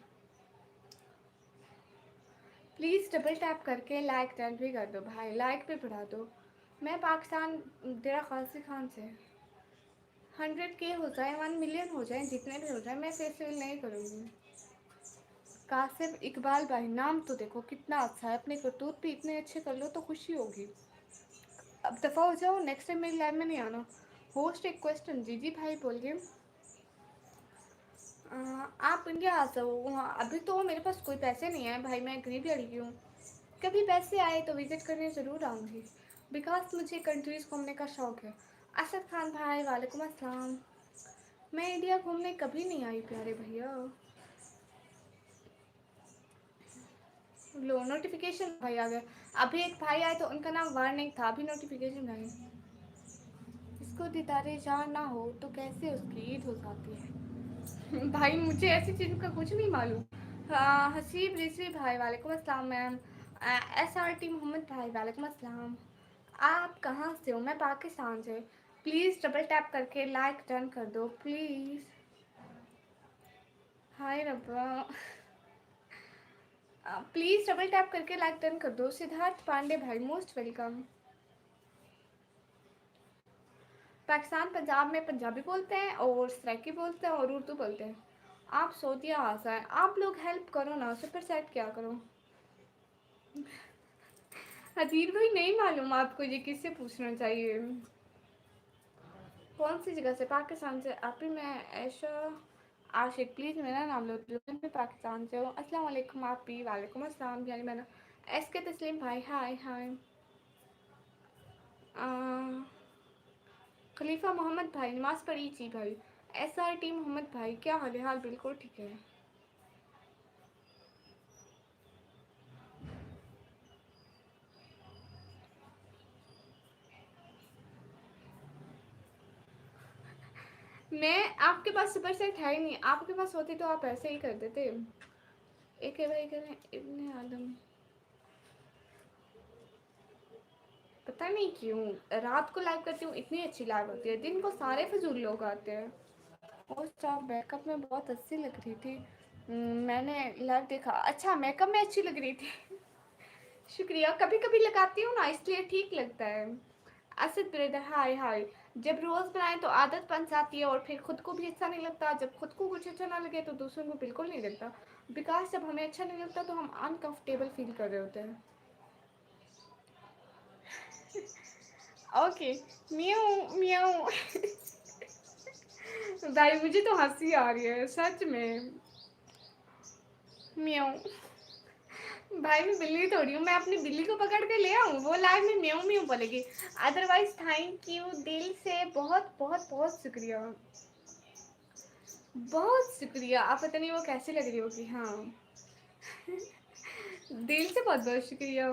प्लीज़ डबल टैप करके लाइक डन भी कर दो भाई, लाइक भी बढ़ा दो। मैं पाकिस्तान डेरा गाजी खान से। 100K हो जाए, 1 मिलियन हो जाए, जितने भी हो जाए, मैं फेस्टिवल नहीं करूँगी। कासिम इकबाल भाई, नाम तो देखो कितना अच्छा है, अपने करतूत भी इतने अच्छे कर लो तो खुशी होगी। अब दफ़ा हो जाओ, नेक्स्ट टाइम मेरी लाइव में नहीं आना। होस्ट एक क्वेश्चन, जी जी भाई बोलिए। आप इंडिया आ जाओ। वहाँ अभी तो मेरे पास कोई पैसे नहीं है भाई, मैं गरीब लड़की हूँ। कभी पैसे आए तो विज़िट करने ज़रूर आऊँगी, बिकॉज मुझे कंट्रीज़ घूमने का शौक़ है। असद खान भाई, वालेकुम अस्सलाम। मैं इंडिया घूमने कभी नहीं आई प्यारे भैया। लो नोटिफिकेशन भाई आ गया। अभी एक भाई आए तो उनका नाम वार्निंग था, अभी नोटिफिकेशन आई। इसको दीदारे जान ना हो तो कैसे उसकी ईद हो जाती है? भाई मुझे ऐसी चीज़ों का कुछ नहीं मालूम। हाँ, हसीब रिजवी भाई, वालेकुम अस्सलाम मैम। SRT मोहम्मद भाई, वालेकुम अस्सलाम। आप कहाँ से हो? मैं पाकिस्तान से। प्लीज़ डबल टैप करके लाइक डन कर दो प्लीज़। हाय रब्बा। प्लीज़ डबल टैप करके लाइक डन कर दो। सिद्धार्थ पांडे भाई मोस्ट वेलकम। पाकिस्तान पंजाब में पंजाबी बोलते हैं और सराइकी बोलते हैं और उर्दू बोलते हैं। आप सऊदीया आसा है, आप लोग हेल्प करो ना, सुपर सेट क्या करो। हदीर भाई नहीं मालूम आपको ये किससे पूछना चाहिए। कौन सी जगह से? पाकिस्तान से। आप ही मैं ऐशा आशिक, प्लीज़ मेरा नाम लो, मैं पाकिस्तान से हूँ। अस्सलाम वालेकुम। आप ही वालेकुम अस्सलाम। यानी मैंने एस के तस्लीम भाई हाय हाय। खलीफा मोहम्मद भाई नमाज़ पढ़ी जी भाई। एस आर टी मोहम्मद भाई क्या हाल है? हाल बिल्कुल ठीक है। मैं आपके पास सुपर सेट है ही नहीं, आपके पास होती तो आप ऐसे ही कर देते। एक है भाई करें इब्ने आदम। पता नहीं क्यों रात को लाइव करती हूँ इतनी अच्छी लाइव होती है, दिन को सारे फजूल लोग आते हैं। पोस्ट आप बैकअप में बहुत अच्छी लग रही थी। मैंने लाइव देखा। अच्छा मेकअप में अच्छी लग रही थी। शुक्रिया। कभी कभी लगाती हूँ ना इसलिए ठीक लगता है। असद ब्रदर हाय हाय। जब रोज़ बनाए तो आदत बन जाती है और फिर खुद को भी अच्छा नहीं लगता। जब खुद को कुछ अच्छा ना लगे तो दूसरों को बिल्कुल नहीं लगता। बिकॉज जब हमें अच्छा नहीं लगता तो हम अनकंफर्टेबल फील कर रहे होते हैं। ओके। म्याऊ म्याऊ। भाई मुझे तो हंसी आ रही है सच में। म्याऊ। भाई मैं बिल्ली थोड़ी हूँ, मैं अपनी बिल्ली को पकड़ के ले आऊँ वो लाइव में म्याऊ म्याऊ बोलेगी। अदरवाइज थैंक यू दिल से, बहुत बहुत बहुत शुक्रिया। बहुत शुक्रिया। आप पता नहीं वो कैसी लग रही होगी। हाँ। दिल से बहुत बहुत शुक्रिया।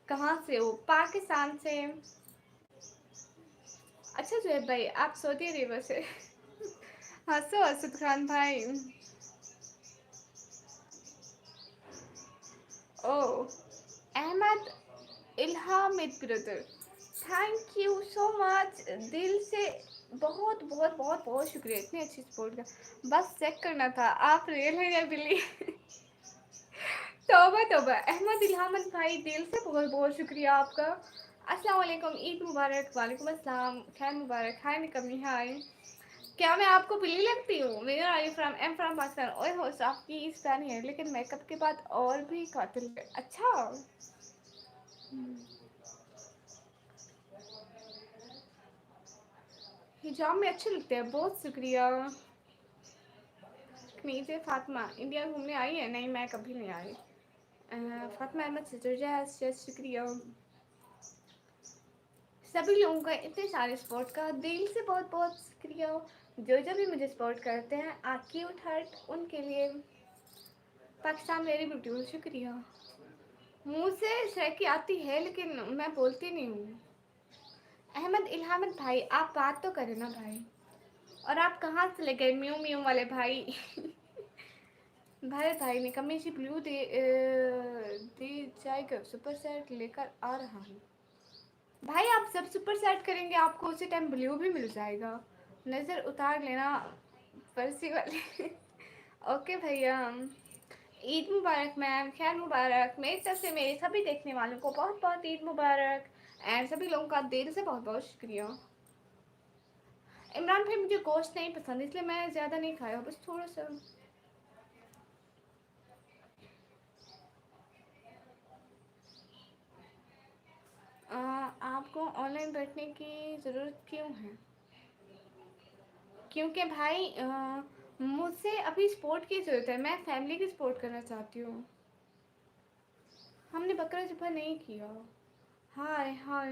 कहाँ से हो? पाकिस्तान से। अच्छा जुएब भाई आप सऊदी अरेबिया से। हंसो असद खान भाई। Oh Ahmed Ilhamid brother, thank you so much दिल से। बहुत बहुत बहुत बहुत शुक्रिया इतनी अच्छी सपोर्ट का। बस चेक करना था आप रियल हैं या बिल्ली। तौबा तौबा। अहमद इल्हामद भाई दिल से बहुत बहुत शुक्रिया आपका। अस्सलाम वालेकुम, ईद मुबारक। वालेकुम अस्सलाम, खैर मुबारक। हाय निकमी हाय। क्या मैं आपको बिल्ली लगती हूँ? मेरा आई फ्रॉम एम फ्रॉम पाकिस्तान। ओए हो आपकी इस फैन है लेकिन मेकअप के बाद और भी कातिल है। अच्छा। हिजाब में अच्छे लगते हैं, बहुत शुक्रिया। नीचे फातिमा इंडिया घूमने आई है? नहीं मैं कभी नहीं आई। फातिमा अहमद सिस्टर शुक्रिया। सभी लोगों का इतने सारे सपोर्ट का दिल से बहुत बहुत शुक्रिया। जो जो भी मुझे सपोर्ट करते हैं क्यूट हार्ट उनके लिए। पाकिस्तान वेरी ब्यूटीफुल शुक्रिया। मुँह से शैकी आती है लेकिन मैं बोलती नहीं हूँ। अहमद इल्हामद भाई आप बात तो करें ना भाई। और आप कहाँ से ले गए म्यू म्यू वाले भाई? भारत भाई ने कमीज ब्लू दे जाएगा, सुपर सेट लेकर आ रहा हूँ। भाई आप जब सुपर सेट करेंगे आपको उसी टाइम ब्लू भी मिल जाएगा। नज़र उतार लेना पर्सी वाले। ओके भैया। ईद मुबारक मैम, खैर मुबारक मेरी तरफ से मेरे सभी देखने वालों को बहुत बहुत ईद मुबारक। एंड सभी लोगों का दिल से बहुत बहुत शुक्रिया। इमरान भाई मुझे गोश्त नहीं पसंद इसलिए मैं ज़्यादा नहीं खाया, बस थोड़ा सा। आपको ऑनलाइन बैठने की ज़रूरत क्यों है? क्योंकि भाई मुझे अभी सपोर्ट की ज़रूरत है, मैं फैमिली की सपोर्ट करना चाहती हूँ। हमने बकरा ज़िबा नहीं किया। हाय हाय।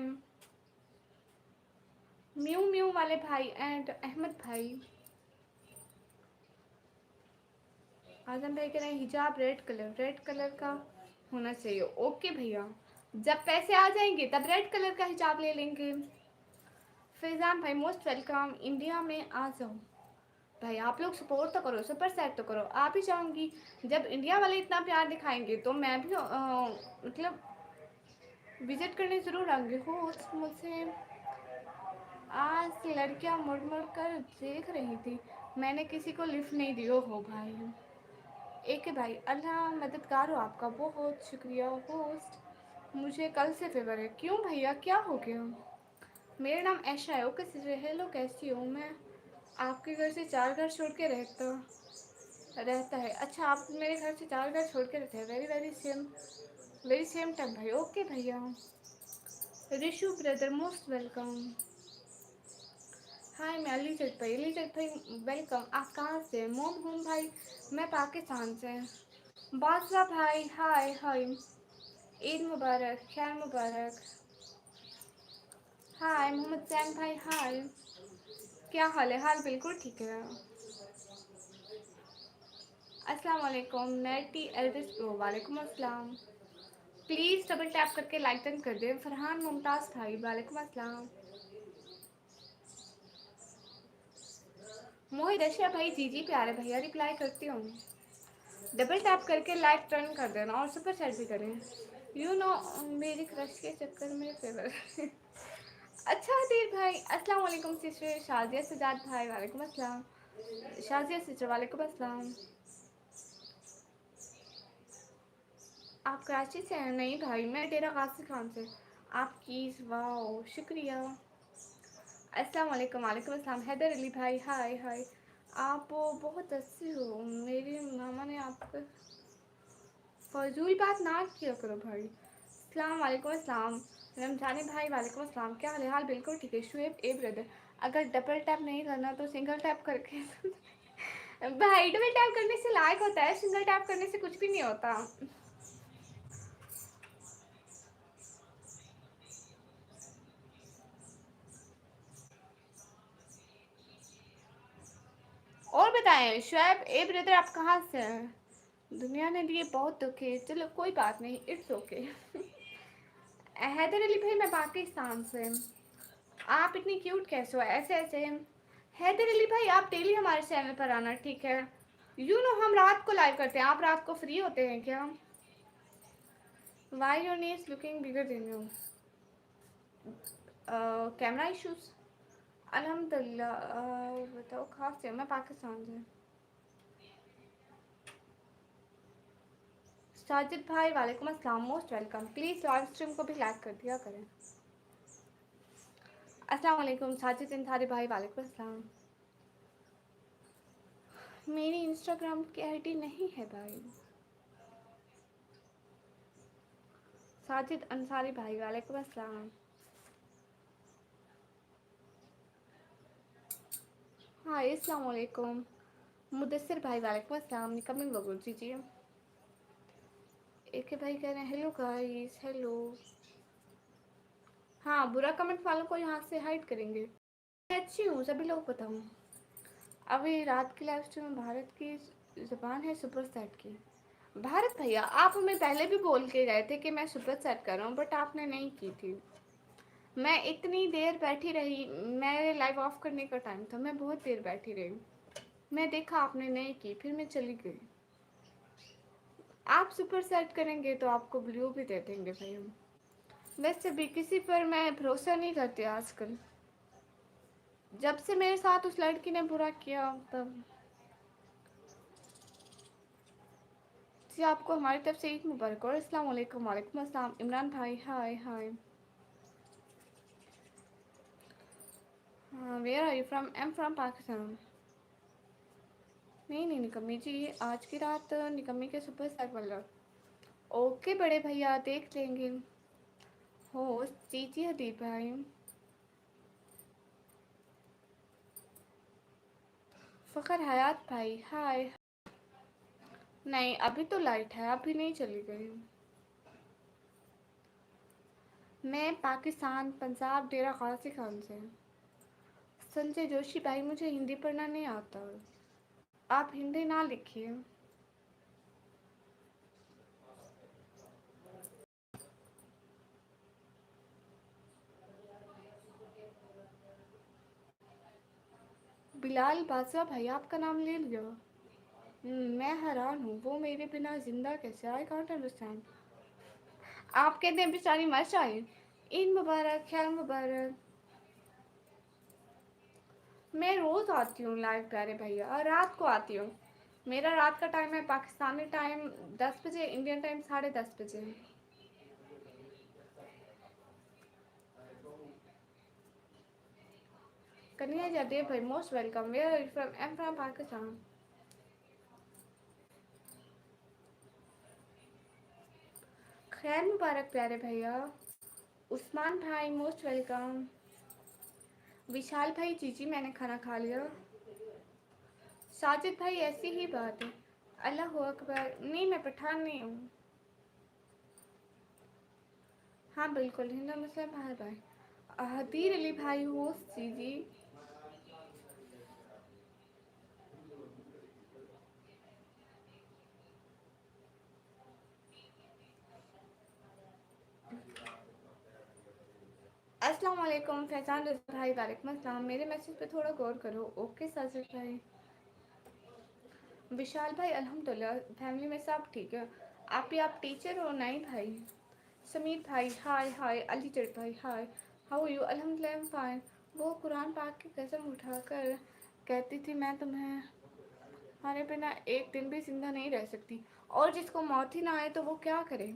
म्यू म्यू वाले भाई एंड अहमद भाई। आजम भाई कह रहे हैं हिजाब रेड कलर का होना चाहिए। ओके भैया, जब पैसे आ जाएंगे तब रेड कलर का हिजाब ले लेंगे। फैज़ान भाई मोस्ट वेलकम, इंडिया में आ जाओ। भाई आप लोग सपोर्ट तो करो, सुपर सेट तो करो। आप ही चाहूँगी जब इंडिया वाले इतना प्यार दिखाएंगे तो मैं भी मतलब विजिट करने ज़रूर आऊँगी। हो मुझसे आज लड़कियाँ मुड़ मुड़ कर देख रही थी, मैंने किसी को लिफ्ट नहीं दी। हो भाई एक है भाई, अल्लाह मददगार हो आपका, बहुत शुक्रिया होस्ट। मुझे कल से फ़ीवर है। क्यों भैया, क्या हो गया? मेरा नाम ऐशा है। ओके सिस्टर, हेलो, कैसी हो? मैं आपके घर से 4 घर छोड़ के रहता है। अच्छा, आप मेरे घर से 4 घर छोड़ के रहते हैं। वेरी सेम टाइम भाई। ओके भैया। Rishu brother most welcome. Hi, मैं अलीजत भाई वेलकम। आप कहाँ से? मोम होम भाई, मैं पाकिस्तान से। बादशाह भाई हाय हाय, ईद मुबारक, खैर मुबारक। हाय मोहम्मद सैन भाई हाय, क्या हाल है? हाल बिल्कुल ठीक है। अस्सलाम वालेकुम नेटी एल्विस ब्रो, वालेकुम अस्सलाम। प्लीज़ डबल टैप करके लाइक डन कर दें। फरहान मुमताज़ भाई वालेकुम अस्सलाम। मोहित रशिया भाई, जी जी प्यारे भैया, रिप्लाई करती हूँ। डबल टैप करके लाइक टर्न कर देना और सुपर चैट भी करें। यू नो मेरी क्रश के चक्कर में फेवर। अच्छा हदीर भाई, अस्सलाम वालेकुम सिस्टर। शाजिया सजाद भाई वालेकुम अस्सलाम। शाजिया सिस्टर वालेकुम अस्सलाम। आप कराची से हैं? नहीं भाई, मैं डेरा गाजी खान से। आपकी वाओ शुक्रिया। अस्सलाम वालेकुम। वालेकुम अस्सलाम। हैदर अली भाई हाय हाय, आप बहुत अच्छे हो। मेरी मामा ने आपको फजूल बात ना किया करो भाई। अस्सलाम वालेकुम अस्सलाम। रमजानी भाई वालेकुम अस्सलाम, क्या हाल है? हाल बिल्कुल ठीक है। शुएब ए ब्रदर, अगर डबल टैप नहीं करना तो सिंगल टैप करके भाई डबल टैप करने से लाइक होता है, सिंगल टैप करने से कुछ भी नहीं होता। और बताएं शुएब ए ब्रदर, आप कहाँ से हैं? दुनिया ने लिए बहुत दुख है, चलो कोई बात नहीं, इट्स ओके। हैदर अली भाई, मैं पाकिस्तान से। आप इतनी क्यूट कैसे हो? ऐसे ऐसे। हैदर अली भाई, आप डेली हमारे चैनल पर आना, ठीक है? यू नो हम रात को लाइव करते हैं, आप रात को फ्री होते हैं क्या? Why your nails looking bigger than you? Camera issues. अल्हम्दुलिल्लाह। बताओ कहाँ से? मैं पाकिस्तान से। साजिद भाई वालेकुम अस्सलाम, most welcome. Please live stream को भी लाइक कर दिया करें। अस्सलाम वालेकुम साजिद इंसारी भाई वालेकुम अस्सलाम। मेरी इंस्टाग्राम की आईडी नहीं है भाई। साजिद अंसारी भाई वालेकुम अस्सलाम। हाँ अस्सलाम वालेकुम। मुदस्सिर भाई वालेकुम अस्सलाम। निकमिंग बगुल जी जी। एक भाई कह रहे हैं हेलो गाइस, हेलो। हाँ, बुरा कमेंट वालों को यहाँ से हाइड करेंगे। मैं अच्छी हूँ, सभी लोग बताऊँ। अभी रात की लाइव स्ट्रीम में भारत की ज़बान है सुपर सेट की। भारत भैया, आप हमें पहले भी बोल के गए थे कि मैं सुपर सेट कर रहा हूँ, बट आपने नहीं की थी। मैं इतनी देर बैठी रही, मेरे लाइव ऑफ करने का टाइम था, मैं बहुत देर बैठी रही। मैं देखा आपने नहीं की, फिर मैं चली गई। आप सुपर सेट करेंगे तो आपको ब्लू भी दे देंगे भाई हम। वैसे भी किसी पर मैं भरोसा नहीं करती आजकल। जब से मेरे साथ उस लड़की ने बुरा किया तब जी। आपको हमारी तरफ से ईद मुबारक और अस्सलाम वालेकुम। वालेकुम अस्सलाम। इमरान भाई हाय हाय। हाँ, where are you from? I am from Pakistan. नहीं नहीं निकम्मी जी, आज की रात निकम्मी के सुपर स्टार वाला। ओके बड़े भैया, देख लेंगे। हो जी जी हदीब भाई। फ़खर हयात भाई हाय। नहीं, अभी तो लाइट है, अभी नहीं चली गई। मैं पाकिस्तान पंजाब डेरा गाजी खान से। संजय जोशी भाई, मुझे हिंदी पढ़ना नहीं आता। आप हिंदी ना लिखिए। बिलाल बादशाह भाई, आपका नाम ले लिया। मैं हैरान हूँ, वो मेरे बिना जिंदा कैसे? I can't understand. आप कहते हैं बेचारी मर जाए। ईद मुबारक, ख्याल मुबारक। मैं रोज़ आती हूँ लाइव प्यारे भैया, और रात को आती हूँ। मेरा रात का टाइम है पाकिस्तानी टाइम 10 बजे, इंडियन टाइम 10:30 बजे। कन्हैया जयदेव भाई most welcome. Where are you from? I am from Pakistan. खैर मुबारक प्यारे भैया। उस्मान भाई मोस्ट वेलकम। विशाल भाई जी जी मैंने खाना खा लिया। साजिद भाई ऐसी ही बात है। अल्लाह अकबर। नहीं मैं पठान नहीं हूँ। हाँ बिल्कुल हिंदू मुस्लिम भाई भाई। हदीर अली भाई होस्ट जी जी। अस्सलाम वालेकुम फैजान रज़ा भाई। वालेकुम अस्सलाम। मेरे मैसेज पे थोड़ा गौर करो। ओके साजिद भाई। विशाल भाई अल्हम्दुलिल्लाह फैमिली में सब ठीक है। आप टीचर हो? नहीं भाई। समीर भाई हाय हाय। अली जट भाई हाय। How you? अल्हम्दुलिल्लाह आई एम फाइन। वो कुरान पाक की कसम उठाकर कहती थी मैं तुम्हें हमारे बिना एक दिन भी जिंदा नहीं रह सकती, और जिसको मौत ही ना आए तो वो क्या करे।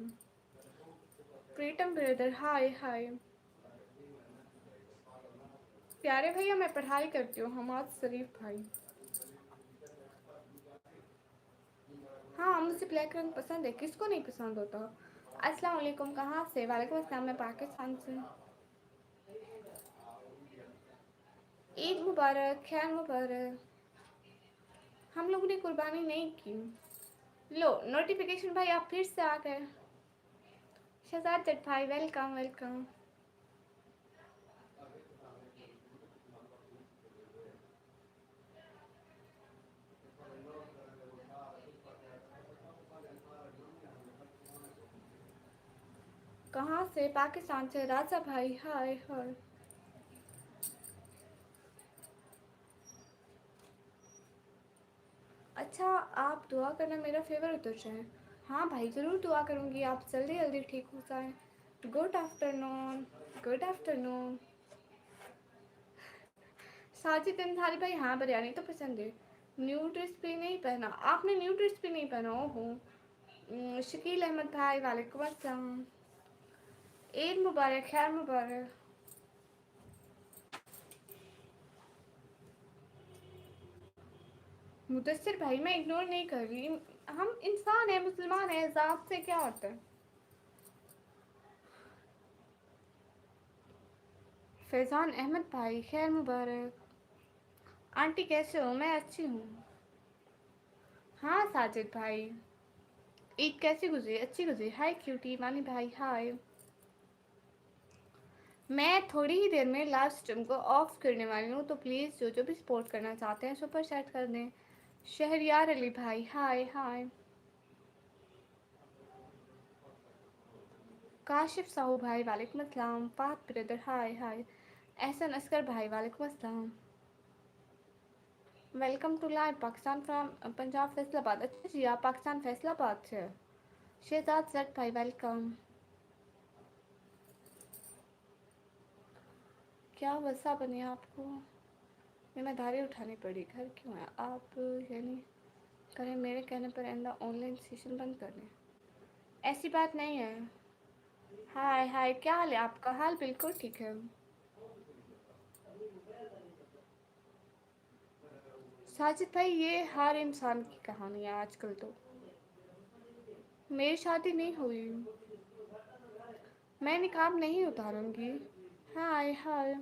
प्रीतम ब्रदर हाय हाय। प्यारे भैया मैं पढ़ाई करती हूँ। हमाद शरीफ भाई। हाँ मुझे ब्लैक रंग पसंद है, किसको नहीं पसंद होता। अस्सलाम वालेकुम। कहाँ से? वालेकुम अस्सलाम। मैं पाकिस्तान से। ईद मुबारक। खैर मुबारक। हम लोगों ने कुर्बानी नहीं की। लो नोटिफिकेशन भाई आप फिर से आ गए। शहजाद जट भाई वेलकम वेलकम। कहाँ से? पाकिस्तान से। राजा भाई हाय हाय। अच्छा आप दुआ करना मेरा फेवर उतर जाए। हाँ भाई ज़रूर दुआ करूँगी आप जल्दी जल्दी ठीक हो जाए। Good afternoon. Good afternoon. Sajid Ansari भाई हाँ बिरयानी तो पसंद है। न्यू ड्रेस भी नहीं पहना? आपने न्यू ड्रेस भी नहीं पहना? ओहो। शकील अहमद भाई वालेकुम अस्सलाम। ईद मुबारक। खैर मुबारक। मुदस्सिर भाई मैं इग्नोर नहीं कर रही। हम इंसान हैं, मुसलमान हैं, ज़ात से क्या होता है। फैज़ान अहमद भाई खैर मुबारक। आंटी कैसे हो? मैं अच्छी हूँ। हाँ साजिद भाई। ईद कैसी गुजरी? अच्छी गुजरी। हाय क्यूटी मानी भाई हाय। मैं थोड़ी ही देर में लाइव स्ट्रीम को ऑफ करने वाली हूँ, तो प्लीज़ जो जो भी सपोर्ट करना चाहते हैं सुपर चैट कर दें। शहरियार अली भाई हाय हाय। काशिफ साहू भाई वालेकुम अस्सलाम। फात brother hi hi. Ehsan Asghar भाई वालेकुम अस्सलाम। Welcome to live Pakistan from Punjab Faisalabad. अच्छा जी आप पाकिस्तान फैसलाबाद से। शहजाद जट भाई वेलकम। क्या वसा बनी आपको? जिम्मेदारी उठानी पड़ी। घर क्यों है आप? यानी करें मेरे कहने पर आइंदा ऑनलाइन सेशन बंद कर दें। ऐसी बात नहीं है। हाय हाय क्या हाल है आपका? हाल बिल्कुल ठीक है। साजिद भाई ये हर इंसान की कहानी है आजकल तो। मेरी शादी नहीं हुई। मैं निकाब नहीं उतारूंगी। हाय हाय।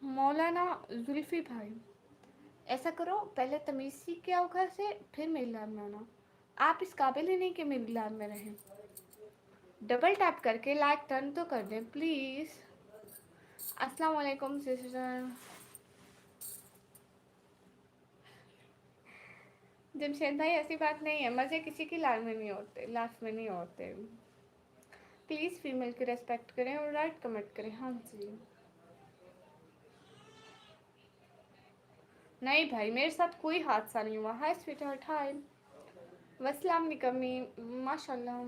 मौलाना जुल्फी भाई ऐसा करो पहले तमीज़ सीख के आओ घर से, फिर मेरी लैब में आना। आप इस काबिल ही नहीं कि मेरी लैब में रहें। डबल टैप करके लाइक टर्न तो कर दें प्लीज़। अस्सलाम वालेकुम सिस्टर। जमशेद भाई ऐसी बात नहीं है, मज़े किसी की लाइफ में नहीं होते, लाइफ में नहीं होते। प्लीज़ फीमेल की रेस्पेक्ट करें और राइट कमेंट करें। हाँ जी। नहीं भाई मेरे साथ कोई हादसा नहीं हुआ। हाय स्वीट हार्ट हाय। वसलाम निकमी माशाल्लाह।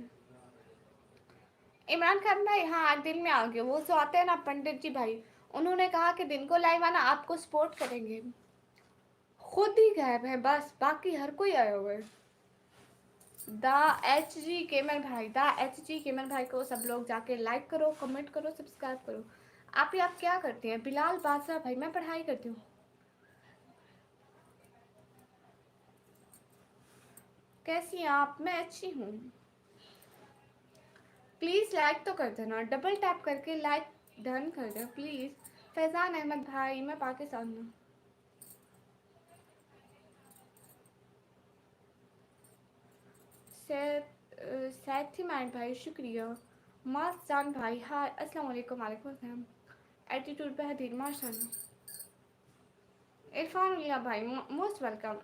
इमरान खान भाई हाँ दिल में आ गया। वो जो आते हैं ना पंडित जी भाई, उन्होंने कहा कि दिन को लाइव आना, आपको सपोर्ट करेंगे। खुद ही गायब है बस, बाकी हर कोई आया हुआ है। द HG केमल भाई को सब लोग जाके लाइक करो, कमेंट करो, सब्सक्राइब करो। आप क्या करते हैं? बिलाल बादशाह भाई, मैं पढ़ाई करती हूँ। कैसी हैं आप? मैं अच्छी हूँ। प्लीज़ लाइक तो कर देना, डबल टैप करके लाइक डन कर दो प्लीज़। फैज़ान अहमद भाई, मैं पाकिस्तान में। सैथी मैंड भाई शुक्रिया। मास्तान भाई हाय, अस्सलाम वालेकुम। वालेकुम अस्सलाम। एटीट्यूड बेहतरीन माशाल्लाह। इरफान उल्ला भाई मोस्ट वेलकम।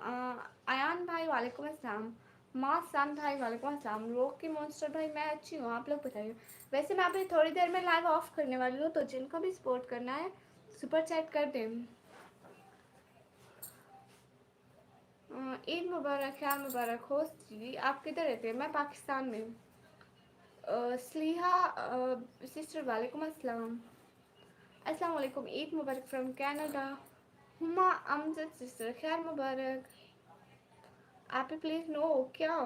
अयान भाई वालेकुम अस्सलाम। मास्तान भाई वालेकुम अस्सलाम। रोक की मॉन्स्टर भाई, मैं अच्छी हूँ, आप लोग बताइए। वैसे मैं अभी थोड़ी देर में लाइव ऑफ करने वाली हूँ, तो जिनको भी सपोर्ट करना है सुपर चैट कर दें। ईद मुबारक, ख्याल मुबारक हो जी। आप किधर रहते हैं? मैं पाकिस्तान में। स्लीहा सिस्टर वालेकुम अस्सलाम। अस्सलाम वालेकुम। ईद मुबारक from Canada. Huma Amjad sister, ख्याल मुबारक। आप प्लीज़ नो क्या?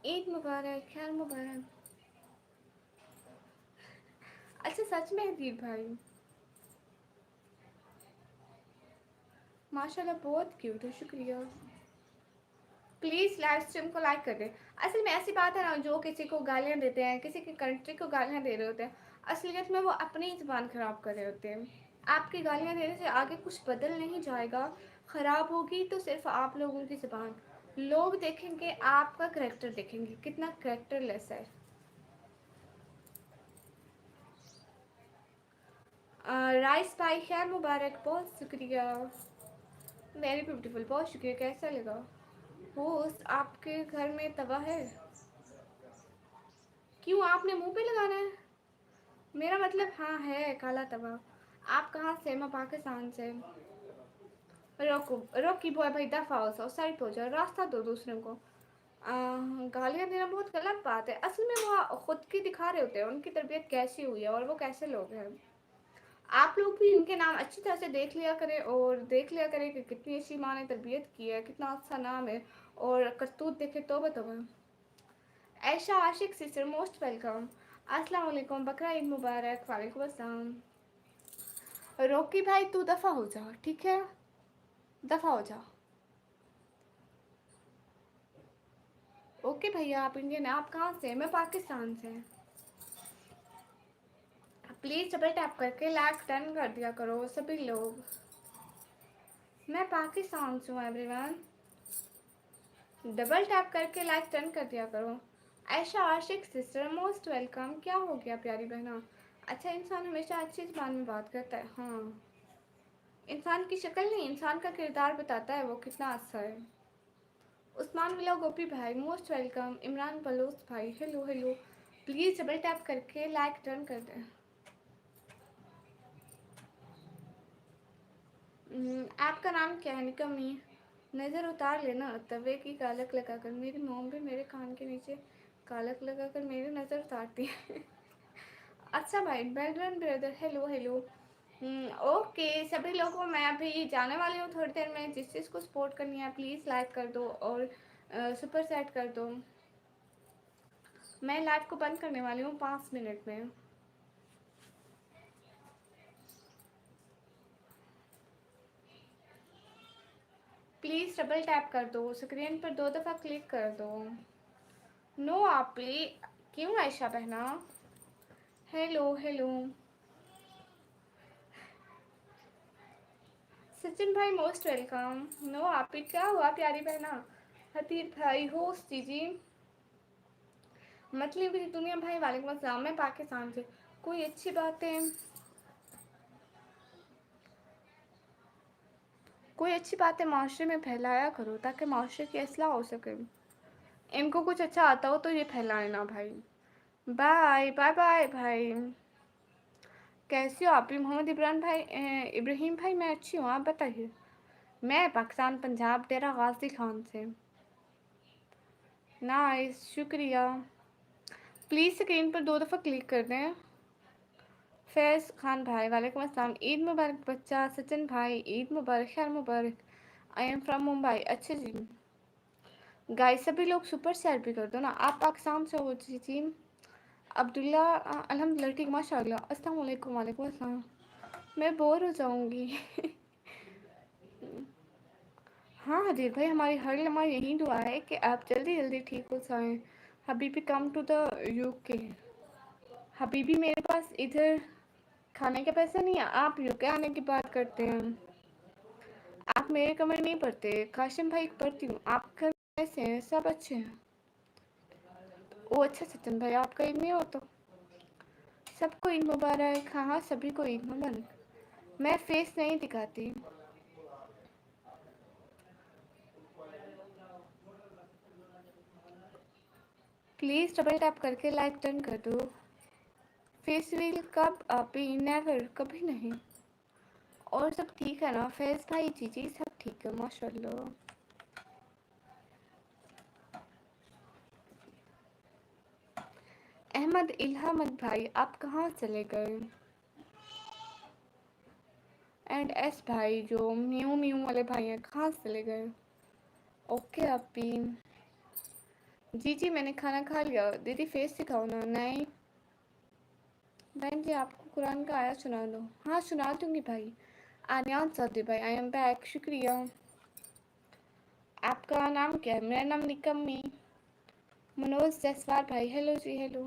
ईद मुबारक, ख्याल मुबारक। अच्छा सच में हदीब भाई, माशाल्लाह बहुत क्यूट है, शुक्रिया। प्लीज़ लाइव स्ट्रीम को लाइक कर दें। असल में ऐसी बात है ना, जो किसी को गालियाँ देते हैं, किसी की कंट्री को गालियाँ दे रहे होते हैं, असलियत में वो अपनी ज़ुबान ख़राब कर रहे होते हैं। आपकी गालियाँ देने से आगे कुछ बदल नहीं जाएगा, ख़राब होगी तो सिर्फ आप लोगों की ज़ुबान। लोग देखेंगे, आपका करैक्टर देखेंगे कितना करैक्टरलेस है। राइस भाई खैर मुबारक, बहुत शुक्रिया। वेरी ब्यूटीफुल, बहुत शुक्रिया। कैसा लगा? होस्ट आपके घर में तवा है? क्यों, आपने मुंह पे लगाना है? मेरा मतलब हाँ है काला तवा। आप कहाँ से? मैं पाकिस्तान से। रोको रोकी बॉय भाई, दफा हो जाओ, साइड हो जाओ, रास्ता दो दूसरों को। गालियाँ देना बहुत गलत बात है। असल में वो खुद की दिखा रहे होते हैं उनकी तरबियत कैसी हुई है और वो कैसे लोग हैं। आप लोग भी इनके नाम अच्छी तरह से देख लिया करें, और देख लिया करें कि कितनी अच्छी माँ ने तरबियत की है, कितना अच्छा नाम है, और करतूत देखे तो बताओ। ऐशा आशिक सिस्टर मोस्ट वेलकम। अस्सलाम वालेकुम, बकरा ईद मुबारक। वालेकुम अस्सलाम। रोकी भाई तू दफ़ा हो जा, ठीक है? दफ़ा हो जा। ओके भैया, आप इंडियन हैं? आप कहाँ से? मैं पाकिस्तान से। प्लीज़ डबल टैप करके लाइक डन कर दिया करो सभी लोग। मैं पाकिस्तान से हूँ एवरीवन। डबल टैप करके लाइक डन कर दिया करो। ऐशा आशिक सिस्टर मोस्ट वेलकम। क्या हो गया प्यारी बहना? अच्छा इंसान हमेशा अच्छी ज़बान में बात करता है। हाँ, इंसान की शक्ल नहीं, इंसान का किरदार बताता है वो कितना अच्छा है। उस्मान मिला गोपी भाई मोस्ट वेलकम। इमरान बलोच भाई hello hello. Please double tap करके लाइक डन कर दें। आपका नाम क्या है? निकमी। नज़र उतार लेना तवे की कालक लगाकर। मेरी मॉम भी मेरे कान के नीचे कालक लगाकर मेरी नज़र उतारती है। अच्छा भाई, बेलरन ब्रदर हेलो हेलो। ओके सभी लोगों, मैं अभी जाने वाली हूँ थोड़ी देर में। जिस चीज़ को सपोर्ट करनी है प्लीज़ लाइक कर दो और सुपर सेट कर दो। मैं लाइव को बंद करने वाली हूँ 5 मिनट में। प्लीज़ डबल टैप कर दो, स्क्रीन पर 2 दफ़ा क्लिक कर दो। नो आप क्यों आयशा बहना? Hello hello. सचिन भाई मोस्ट वेलकम। नो आप क्या हुआ प्यारी बहना? हतीर भाई होस्ट जी। मतलब की दुनिया भाई वालेकुम अस्सलाम। मैं पाकिस्तान से। कोई अच्छी बातें, कोई अच्छी बातें माशरे में फैलाया करो ताकि माशरे की असलाह हो सके। इनको कुछ अच्छा आता हो तो ये फैलाए ना भाई। बाय बाय बाय भाई। कैसे हो आप भी? मोहम्मद इब्राहिम भाई, इब्राहिम भाई मैं अच्छी हूँ, आप बताइए। मैं पाकिस्तान पंजाब डेरा गाजी खान से। नाइस, शुक्रिया। प्लीज़ स्क्रीन पर 2 दफ़ा क्लिक कर दें। फैज़ खान भाई वालेकुम अस्सलाम, ईद मुबारक बच्चा। सचिन भाई ईद मुबारक, खैर मुबारक। I am from Mumbai. अच्छा जी, गाइस सभी लोग सुपर चैट भी कर दो ना। आप पाकिस्तान से हो जी? अब्दुल्ला अल्हम्दुलिल्लाह ठीक, माशाल्लाह। अस्सलाम वालेकुम। वालेकुम अस्सलाम। मैं बोर हो जाऊंगी। हाँ हदीर भाई, हमारी हर लम्हा यही दुआ है कि आप जल्दी जल्दी ठीक हो जाएं। हबीबी कम टू द यूके। हबीबी मेरे पास इधर खाने के पैसे नहीं है, आप यूके आने की बात करते हैं। आप मेरे कमरे नहीं पढ़ते। काशिम भाई पढ़ती हूँ। आप घर कैसे हैं? सब अच्छे हैं? ओ अच्छा सचिन भाई, आपका ईद नहीं हो तो सबको ईद मुबारक। हाँ हाँ, सभी को ईद मुबारक। मैं फेस नहीं दिखाती। प्लीज़ डबल टैप करके लाइक टर्न कर दो। फेस रील कब? अभी नेवर, कभी नहीं। और सब ठीक है ना फैज़ भाई? जी जी सब ठीक है माशाल्लाह। अहमद इल्हामद भाई आप कहाँ चले गए? एंड एस भाई जो म्यू म्यू वाले भाई हैं कहाँ चले गए? ओके अभी। जी जी मैंने खाना खा लिया। दीदी फेस दिखाओ ना। नहीं बहन जी, आपको कुरान का आया सुना दो। हाँ सुना दूंगी भाई। आर्यान सऊदी भाई आई एम बैक, शुक्रिया। आपका नाम क्या है? मेरा नाम निकम्मी। मनोज जसवाल भाई हेलो जी हेलो।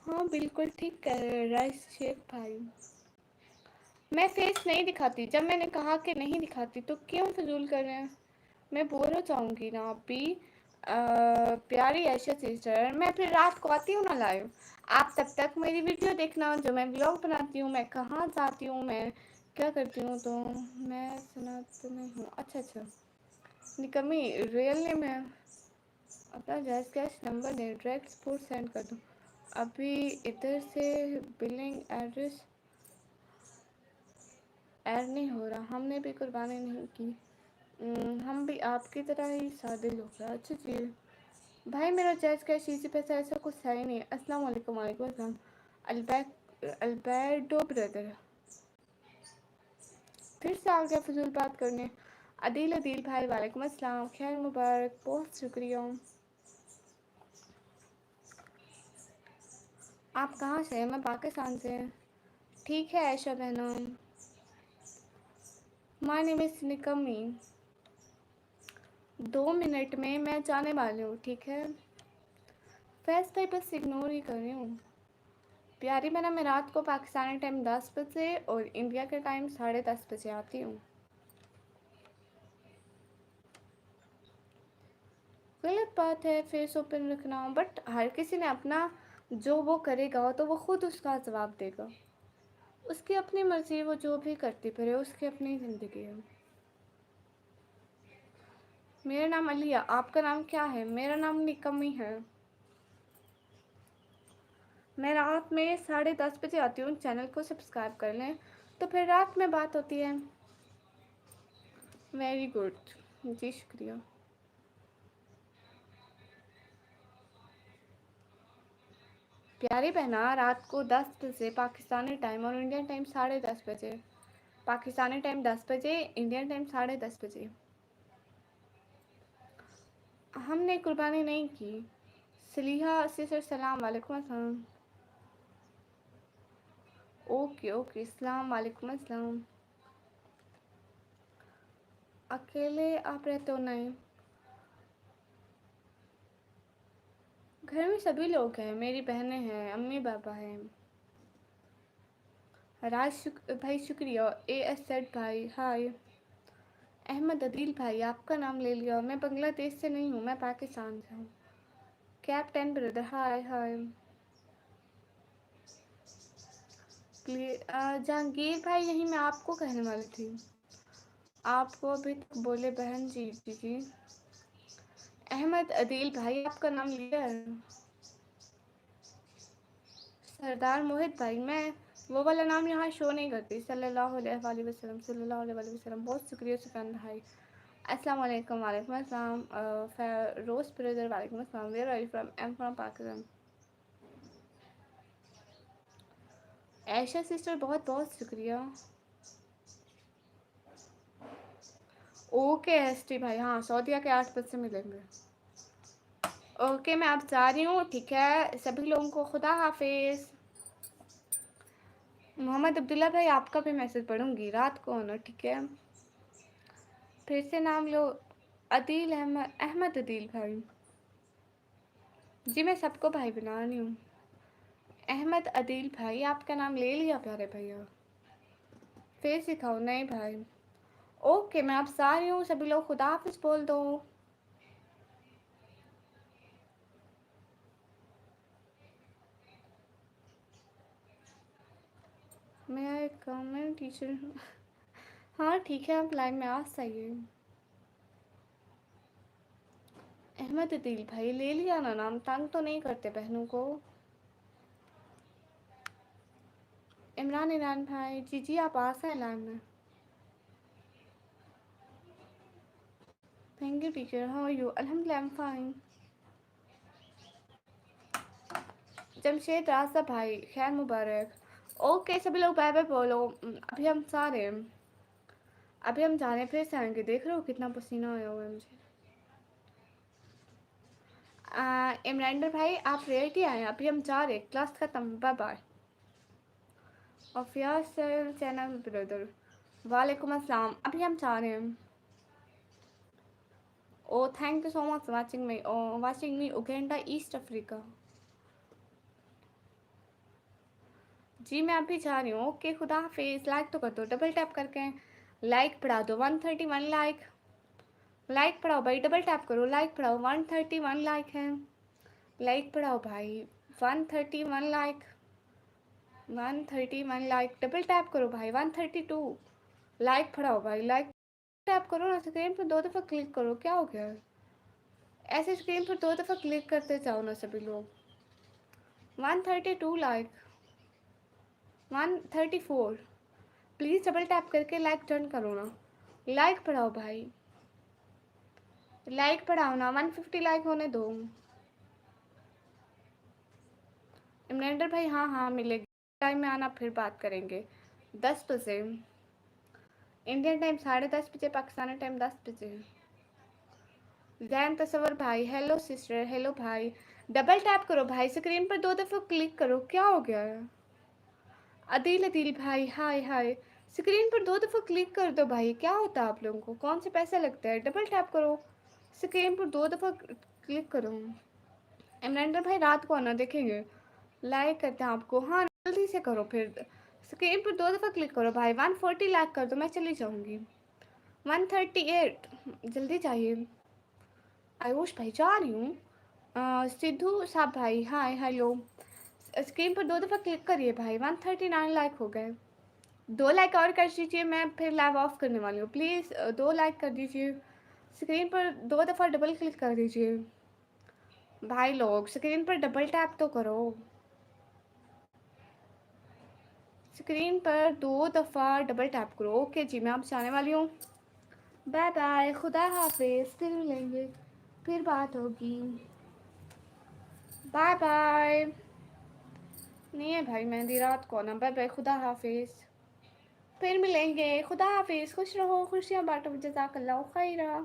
हाँ बिल्कुल ठीक कह रहे हैं राइस शेख भाई। मैं फेस नहीं दिखाती। जब मैंने कहा कि नहीं दिखाती तो क्यों फजूल कर रहे हैं? मैं बोर हो जाऊंगी ना अभी। प्यारी ऐशा सिस्टर, मैं फिर रात को आती हूँ ना लाइव। आप तब तक मेरी वीडियो देखना जो मैं ब्लॉग बनाती हूँ, मैं कहाँ जाती हूँ, मैं क्या करती हूँ। तो मैं सुना तो नहीं हूँ। अच्छा अच्छा, निकम्मी रियल नेम है। अपना जैस कैश नंबर दे, डायरेक्ट सपोर्ट सेंड कर दो। अभी इधर से बिलिंग एड्रेस ऐड नहीं हो रहा। हमने भी कुर्बानी नहीं की। हम भी आपकी तरह ही सादे लोग हैं। अच्छा जी भाई, मेरा जैस कैश इसी पैसा ऐसा कुछ है ही नहीं। अस्सलाम वालेकुम। वालेकुम अस्सलाम। अल्बर्टो ब्रदर फिर से आ गया फजूल बात करने। अदील अदील भाई वालेकुम अस्सलाम, खैर मुबारक, बहुत शुक्रिया। आप कहाँ से हैं? मैं पाकिस्तान से। ठीक है ऐशा बहनों। माय नेम इज़ निकम्मी। 2 मिनट में मैं जाने वाली हूँ, ठीक है? फैस भाई बस इग्नोर ही कर रही हूँ। प्यारी बहना, मैं रात को पाकिस्तानी टाइम 10 बजे और इंडिया के टाइम 10:30 बजे आती हूँ। गलत बात है फेस ओपन रखना, बट हर किसी ने अपना जो वो करेगा तो वो खुद उसका जवाब देगा। उसकी अपनी मर्जी, वो जो भी करती फिरे, उसकी अपनी ज़िंदगी है। मेरा नाम अलिया। आपका नाम क्या है? मेरा नाम निकम्मी है। मैं रात में 10:30 बजे आती हूँ। चैनल को सब्सक्राइब कर लें तो फिर रात में बात होती है। वेरी गुड जी, शुक्रिया। प्यारी बहना, रात को 10 बजे पाकिस्तानी टाइम और इंडियन टाइम 10:30 बजे। पाकिस्तानी टाइम 10 बजे, इंडियन टाइम 10:30 बजे। हमने कुर्बानी नहीं की। सलीहा सिस्टर सलाम वालेकुम अस्सलाम। ओके ओके, सलाम वालेकुम अस्सलाम। अकेले आप रहते हो? नहीं, घर में सभी लोग हैं। मेरी बहनें हैं, अम्मी पापा हैं। भाई शुक्रिया। ए एस सेड भाई हाय। अहमद अदील भाई आपका नाम ले लिया। मैं बांग्लादेश से नहीं हूँ, मैं पाकिस्तान से हूँ। कैप्टन ब्रदर हाय हाय। जहांगीर भाई, यही मैं आपको कहने वाली थी। आपको अभी तक बोले बहन जी जी जी। अहमद अदील भाई आपका नाम लिया है। सरदार मोहित भाई, मैं वो वाला नाम यहाँ शो नहीं करती। सल्लल्लाहु अलैहि वसल्लम, सल्लल्लाहु अलैहि वसल्लम। बहुत शुक्रिया सुफियान भाई। अस्सलाम वालेकुम। वालेकुम अस्सलाम। फेरोज ब्रदर वालेकुम अस्सलाम। Where are you from? I am from Pakistan. Aisha sister बहुत बहुत शुक्रिया। ओके एसटी भाई, हाँ सऊदीया के 8 बजे से मिलेंगे। ओके मैं अब जा रही हूँ, ठीक है सभी लोगों को खुदा हाफिज। मोहम्मद अब्दुल्ला भाई आपका भी मैसेज पढ़ूंगी रात को ना, ठीक है। फिर से नाम लो। अदील अहमद, अहमद अदील भाई। जी मैं सबको भाई बना रही हूँ। अहमद अदील भाई आपका नाम ले लिया प्यारे भैया। फिर सिखाओ नहीं भाई। ओके मैं अब जा रही हूँ, सभी लोग खुदा हाफिज बोल दो। मैं एक गवर्नमेंट टीचर हूँ। हाँ ठीक है, आप लाइन में आ जाइए। अहमद अदील भाई ले लिया ना नाम, तंग तो नहीं करते बहनों को। इमरान ईरान भाई, जी जी आप आ जाए लाइन में। Thank you teacher, how are you? अल्हम्दुलिल्लाह आई एम फाइन। जमशेद रास्ता भाई खैर मुबारक। ओके सभी लोग बाय बाय बोलो। अभी हम सारे अभी हम जाने फिर से आएंगे। देख रहे हो कितना पसीना आया हुआ है मुझे। इमरान भाई आप रेडी आए, अभी हम जा रहे, क्लास खत्म, बाय बाय। ऑफिया चैनल ब्रदर वालेकुम अस्सलाम, अभी हम जा रहे हैं। Oh thank you so much watching me Uganda east Africa. जी मैं अभी जा रही हूँ। ओके खुदा हाफिज। लाइक तो कर दो डबल टैप करके, लाइक बढ़ा दो 131 लाइक। लाइक बढ़ाओ भाई, डबल टैप करो, लाइक बढ़ाओ 131 लाइक है। लाइक बढ़ाओ भाई 131 लाइक, 131 लाइक। डबल टैप करो भाई 132 लाइक बढ़ाओ भाई। लाइक टैप करो ना, स्क्रीन पर 2 दफ़ा क्लिक करो, क्या हो गया है? ऐसे स्क्रीन पर 2 दफ़ा क्लिक करते जाओ ना सभी लोग। 132 लाइक, 134। प्लीज़ डबल टैप करके लाइक टर्न करो ना। लाइक बढ़ाओ भाई, लाइक बढ़ाओ ना, 150 लाइक होने दो। इमरेंडर भाई हाँ हाँ मिलेगी, टाइम में आना फिर बात करेंगे। 10 बजे इंडियन टाइम, 10:30 बजे पाकिस्तानी टाइम 10 बजे। जैन तस्वर भाई हेलो सिस्टर, हेलो भाई। डबल टैप करो भाई, स्क्रीन पर 2 दफ़ा क्लिक करो, क्या हो गया है? अदील अदील भाई हाय हाय। स्क्रीन पर 2 दफ़ा क्लिक कर दो भाई, क्या होता है आप लोगों को? कौन से पैसे लगते हैं? डबल टैप करो, स्क्रीन पर 2 दफ़ा क्लिक करो। इमरान भाई रात को आना, देखेंगे लाइक करते हैं आपको। हाँ जल्दी से करो, फिर स्क्रीन पर 2 दफ़ा क्लिक करो भाई। 140 लाइक कर दो, मैं चली जाऊँगी। 138 जल्दी चाहिए। आयुष भाई जा रही हूँ। सिद्धू साहब भाई हाय हेलो। स्क्रीन पर 2 दफ़ा क्लिक करिए भाई, 139 लाइक हो गए। 2 लाइक और कर दीजिए, मैं फिर लाइव ऑफ करने वाली हूँ। प्लीज़ 2 लाइक कर दीजिए, स्क्रीन पर 2 दफ़ा डबल क्लिक कर दीजिए। भाई लोग स्क्रीन पर डबल टैप तो करो, स्क्रीन पर 2 दफ़ा डबल टैप करो। ओके जी मैं अब जाने वाली हूँ, बाय बाय, खुदा हाफिज, फिर मिलेंगे, फिर बात होगी, बाय बाय। नहीं है भाई मेहंदी रात को ना, बाय बाय, खुदा हाफिज, फिर मिलेंगे, खुदा हाफिज। खुश रहो, खुशियाँ बांटो, जज़ाकल्लाह खैरा।